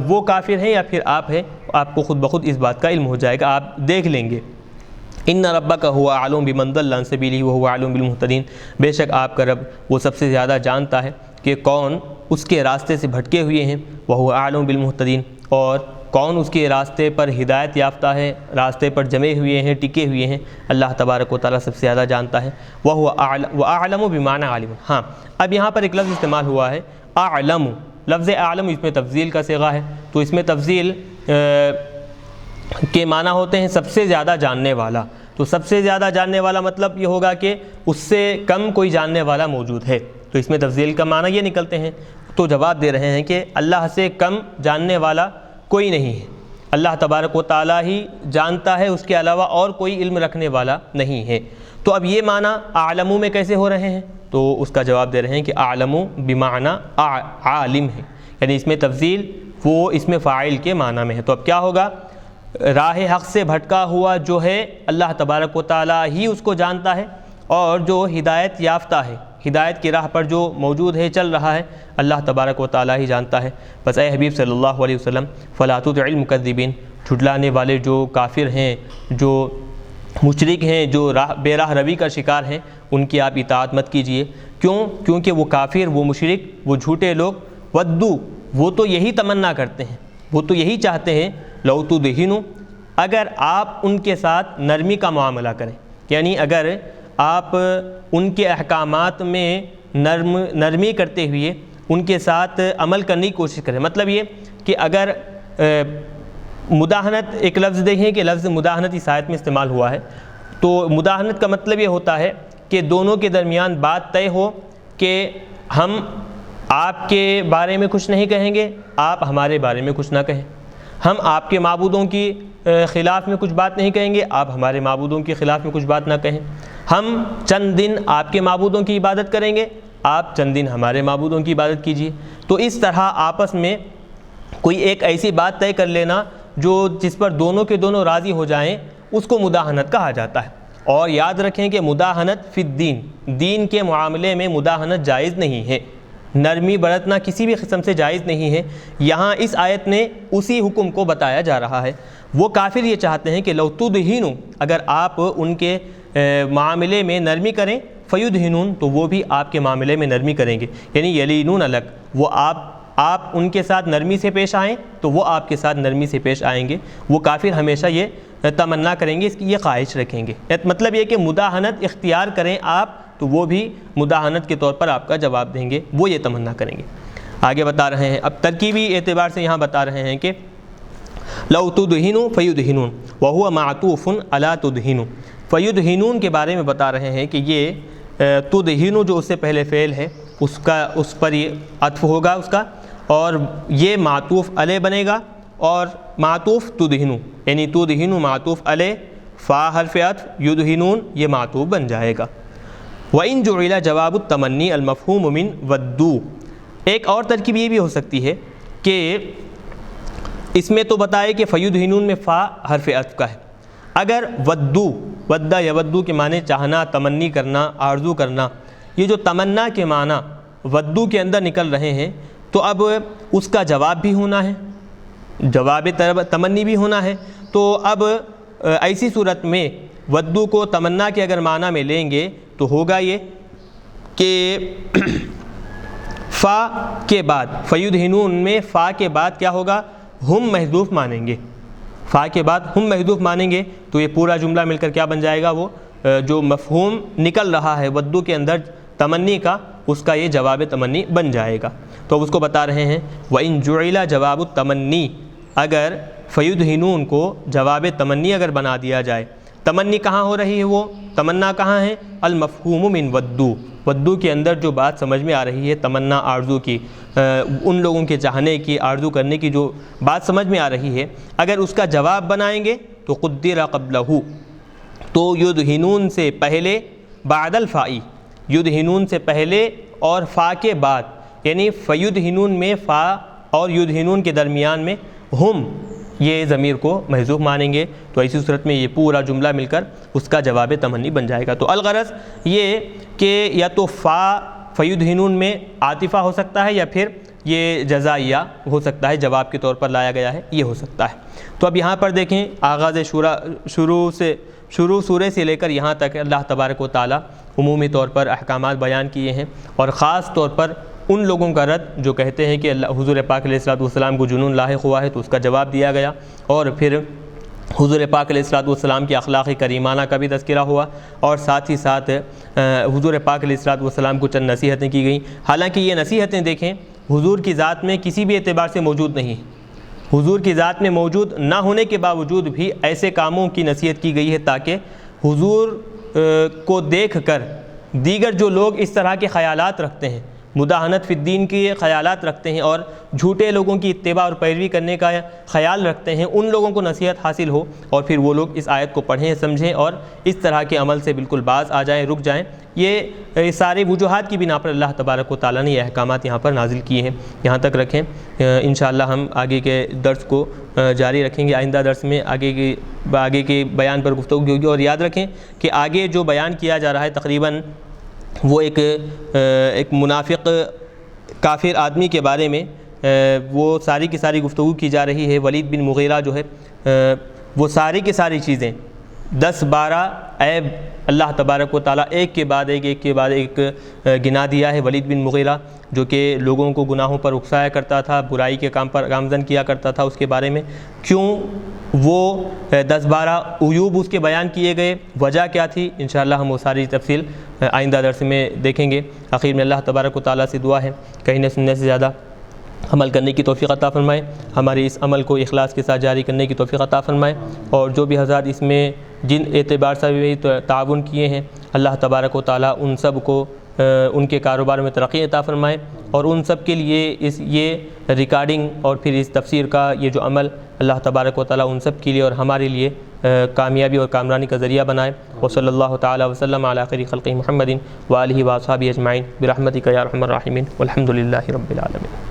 وہ کافر ہیں یا پھر آپ ہیں، آپ کو خود بخود اس بات کا علم ہو جائے گا، آپ دیکھ لیں گے۔ ان ربک هو اعلم بمن ضل عن سبیلہ وهو اعلم بالمہتدین، بے شک آپ کا رب وہ سب سے زیادہ جانتا ہے کہ کون اس کے راستے سے بھٹکے ہوئے ہیں، وهو اعلم بالمہتدین، اور کون اس کے راستے پر ہدایت یافتہ ہے، راستے پر جمے ہوئے ہیں، ٹکے ہوئے ہیں، اللہ تبارک و تعالیٰ سب سے زیادہ جانتا ہے۔ وهو اعلم بمعنی عالم۔ ہاں اب یہاں پر ایک لفظ استعمال ہوا ہے اعلم، لفظ اعلم اس میں تفضیل کا صیغہ ہے، تو اس میں تفضیل کے معنی ہوتے ہیں سب سے زیادہ جاننے والا، تو سب سے زیادہ جاننے والا مطلب یہ ہوگا کہ اس سے کم کوئی جاننے والا موجود ہے، تو اس میں تفضیل کا معنی یہ نکلتے ہیں۔ تو جواب دے رہے ہیں کہ اللہ سے کم جاننے والا کوئی نہیں ہے، اللہ تبارک و تعالیٰ ہی جانتا ہے، اس کے علاوہ اور کوئی علم رکھنے والا نہیں ہے۔ تو اب یہ معنی اعلمو میں کیسے ہو رہے ہیں، تو اس کا جواب دے رہے ہیں کہ اعلمو بمعنی عالم ہے، یعنی اس میں تفضیل وہ اس میں فاعل کے معنی میں ہے۔ تو اب کیا ہوگا، راہ حق سے بھٹکا ہوا جو ہے اللہ تبارک و تعالیٰ ہی اس کو جانتا ہے، اور جو ہدایت یافتہ ہے، ہدایت کی راہ پر جو موجود ہے، چل رہا ہے، اللہ تبارک و تعالیٰ ہی جانتا ہے۔ بس اے حبیب صلی اللہ علیہ وسلم فلا تطع المکذبین، جھٹلانے والے جو کافر ہیں، جو مشرک ہیں، جو بے راہ روی کا شکار ہیں، ان کی آپ اطاعت مت کیجیے۔ کیونکہ وہ کافر، وہ مشرک، وہ جھوٹے لوگ، ودو، وہ تو یہی تمنا کرتے ہیں، وہ تو یہی چاہتے ہیں، لو تدہنوا، اگر آپ ان کے ساتھ نرمی کا معاملہ کریں، یعنی اگر آپ ان کے احکامات میں نرمی کرتے ہوئے ان کے ساتھ عمل کرنے کی کوشش کریں۔ مطلب یہ کہ اگر مداہنت، ایک لفظ دیکھیں کہ لفظ مداہنت اس آیت میں استعمال ہوا ہے، تو مداہنت کا مطلب یہ ہوتا ہے کہ دونوں کے درمیان بات طے ہو کہ ہم آپ کے بارے میں کچھ نہیں کہیں گے، آپ ہمارے بارے میں کچھ نہ کہیں، ہم آپ کے معبودوں کی خلاف میں کچھ بات نہیں کہیں گے، آپ ہمارے معبودوں کے خلاف میں کچھ بات نہ کہیں، ہم چند دن آپ کے معبودوں کی عبادت کریں گے، آپ چند دن ہمارے معبودوں کی عبادت کیجیے۔ تو اس طرح آپس میں کوئی ایک ایسی بات طے کر لینا جس پر دونوں کے دونوں راضی ہو جائیں، اس کو مداہنت کہا جاتا ہے۔ اور یاد رکھیں کہ مداہنت فی الدین، دین کے معاملے میں مداہنت جائز نہیں ہے، نرمی برتنا کسی بھی قسم سے جائز نہیں ہے۔ یہاں اس آیت نے اسی حکم کو بتایا جا رہا ہے۔ وہ کافر یہ چاہتے ہیں کہ لو تدہنوا، اگر آپ ان کے معاملے میں نرمی کریں، فیدہنون، تو وہ بھی آپ کے معاملے میں نرمی کریں گے، یعنی یلینون لک، وہ آپ ان کے ساتھ نرمی سے پیش آئیں تو وہ آپ کے ساتھ نرمی سے پیش آئیں گے۔ وہ کافر ہمیشہ یہ تمنا کریں گے، اس کی یہ خواہش رکھیں گے۔ مطلب یہ کہ مداہنت اختیار کریں آپ تو وہ بھی مداہنت کے طور پر آپ کا جواب دیں گے، وہ یہ تمنا کریں گے۔ آگے بتا رہے ہیں، اب ترکیبی اعتبار سے یہاں بتا رہے ہیں کہ لو تدہنوا فیدہنون وہو معطوف علی تدہنوا، فیدہنون کے بارے میں بتا رہے ہیں کہ یہ تدہنوا جو اس سے پہلے فعل ہے اس پر یہ عطف ہوگا اس کا، اور یہ معطوف علی بنے گا، اور معطوف تدہنوا، یعنی تدہنوا معطوف علی، فا حرف عطف، یدہنون یہ معطوف بن جائے گا۔ وَإِن جُعِلَ جواب التمنی المفہوم من ودو، ایک اور ترکیب یہ بھی ہو سکتی ہے کہ اس میں تو بتائے کہ فیدہنون میں فا حرف عطف کا ہے، اگر ودو، ودا یودو کے معنی چاہنا، تمنی کرنا، آرزو کرنا، یہ جو تمنا کے معنی ودو کے اندر نکل رہے ہیں، تو اب اس کا جواب بھی ہونا ہے، جواب تمنی بھی ہونا ہے۔ تو اب ایسی صورت میں ودو کو تمنا کے اگر معنی میں لیں گے تو ہوگا یہ کہ فا کے بعد فیدہنون میں فا کے بعد کیا ہوگا؟ ہم محذوف مانیں گے، فا کے بعد ہم محذوف مانیں گے تو یہ پورا جملہ مل کر کیا بن جائے گا؟ وہ جو مفہوم نکل رہا ہے ودو کے اندر تمنی کا، اس کا یہ جواب تمنی بن جائے گا۔ تو اب اس کو بتا رہے ہیں وَإِن جُعِلَ جواب التمنی، اگر فیدہنون کو جواب تمنی اگر بنا دیا جائے، تمنی کہاں ہو رہی ہے؟ وہ تمنا کہاں ہے؟ المفہوم من ودو، ودو کے اندر جو بات سمجھ میں آ رہی ہے تمنا آرزو کی، ان لوگوں کے چاہنے کی، آرزو کرنے کی جو بات سمجھ میں آ رہی ہے، اگر اس کا جواب بنائیں گے تو قدر قبلہ، تو یدہنون سے پہلے بعد الفائی، یدہنون سے پہلے اور فا کے بعد، یعنی فیدہنون میں فا اور یدہنون کے درمیان میں ہم، یہ ضمیر کو محذوف مانیں گے۔ تو ایسی صورت میں یہ پورا جملہ مل کر اس کا جواب تمنی بن جائے گا۔ تو الغرض یہ کہ یا تو فا فیدہنون میں عاطفہ ہو سکتا ہے یا پھر یہ جزائیہ ہو سکتا ہے، جواب کے طور پر لایا گیا ہے، یہ ہو سکتا ہے۔ تو اب یہاں پر دیکھیں آغاز شروع سورے سے لے کر یہاں تک اللہ تبارک و تعالیٰ عمومی طور پر احکامات بیان کیے ہیں، اور خاص طور پر ان لوگوں کا رد جو کہتے ہیں کہ اللہ حضور پاک علیہ الصلوۃ والسلام کو جنون لاحق ہوا ہے، تو اس کا جواب دیا گیا، اور پھر حضور پاک علیہ الصلوۃ والسلام کی اخلاق کریمانہ کا بھی تذکرہ ہوا، اور ساتھ ہی ساتھ حضور پاک علیہ الصلوۃ والسلام کو چند نصیحتیں کی گئیں۔ حالانکہ یہ نصیحتیں دیکھیں حضور کی ذات میں کسی بھی اعتبار سے موجود نہیں ہیں، حضور کی ذات میں موجود نہ ہونے کے باوجود بھی ایسے کاموں کی نصیحت کی گئی ہے تاکہ حضور کو دیکھ کر دیگر جو لوگ اس طرح کے خیالات رکھتے ہیں، مداہنت فی الدین کے خیالات رکھتے ہیں اور جھوٹے لوگوں کی اتباع اور پیروی کرنے کا خیال رکھتے ہیں، ان لوگوں کو نصیحت حاصل ہو، اور پھر وہ لوگ اس آیت کو پڑھیں سمجھیں اور اس طرح کے عمل سے بالکل باز آ جائیں، رک جائیں۔ یہ سارے وجوہات کی بنا پر اللہ تبارک و تعالیٰ نے یہ احکامات یہاں پر نازل کیے ہیں۔ یہاں تک رکھیں، انشاءاللہ ہم آگے کے درس کو جاری رکھیں گے، آئندہ درس میں آگے کے بیان پر گفتگو ہوگی۔ اور یاد رکھیں کہ آگے جو بیان کیا جا رہا ہے تقریباً وہ ایک منافق کافر آدمی کے بارے میں وہ ساری کی ساری گفتگو کی جا رہی ہے۔ ولید بن مغیرہ جو ہے وہ ساری کی ساری چیزیں 10-12 عیب اللہ تبارک و تعالیٰ ایک کے بعد ایک گنا دیا ہے۔ ولید بن مغیرہ جو کہ لوگوں کو گناہوں پر اکسایا کرتا تھا، برائی کے کام پر گامزن کیا کرتا تھا، اس کے بارے میں کیوں وہ 10-12 عیوب اس کے بیان کیے گئے، وجہ کیا تھی، انشاءاللہ ہم وہ ساری تفصیل آئندہ درس میں دیکھیں گے۔ آخر میں اللہ تبارک و تعالیٰ سے دعا ہے کہنے سننے سے زیادہ عمل کرنے کی توفیق عطا فرمائے، ہمارے اس عمل کو اخلاص کے ساتھ جاری کرنے کی توفیق عطا فرمائے، اور جو بھی حضرات اس میں جن اعتبار سے بھی تعاون کیے ہیں اللہ تبارک و تعالیٰ ان سب کو ان کے کاروبار میں ترقی عطا فرمائے، اور ان سب کے لیے یہ ریکارڈنگ اور پھر اس تفسیر کا یہ جو عمل اللہ تبارک و تعالیٰ ان سب کے لیے اور ہمارے لیے کامیابی اور کامرانی کا ذریعہ بنائے۔ وصلی اللہ تعالیٰ وسلم علی خیر خلقہ محمد وآلہ واصحابہ اجمعین برحمتک یا ارحم الراحمین والحمد للہ رب العالمین۔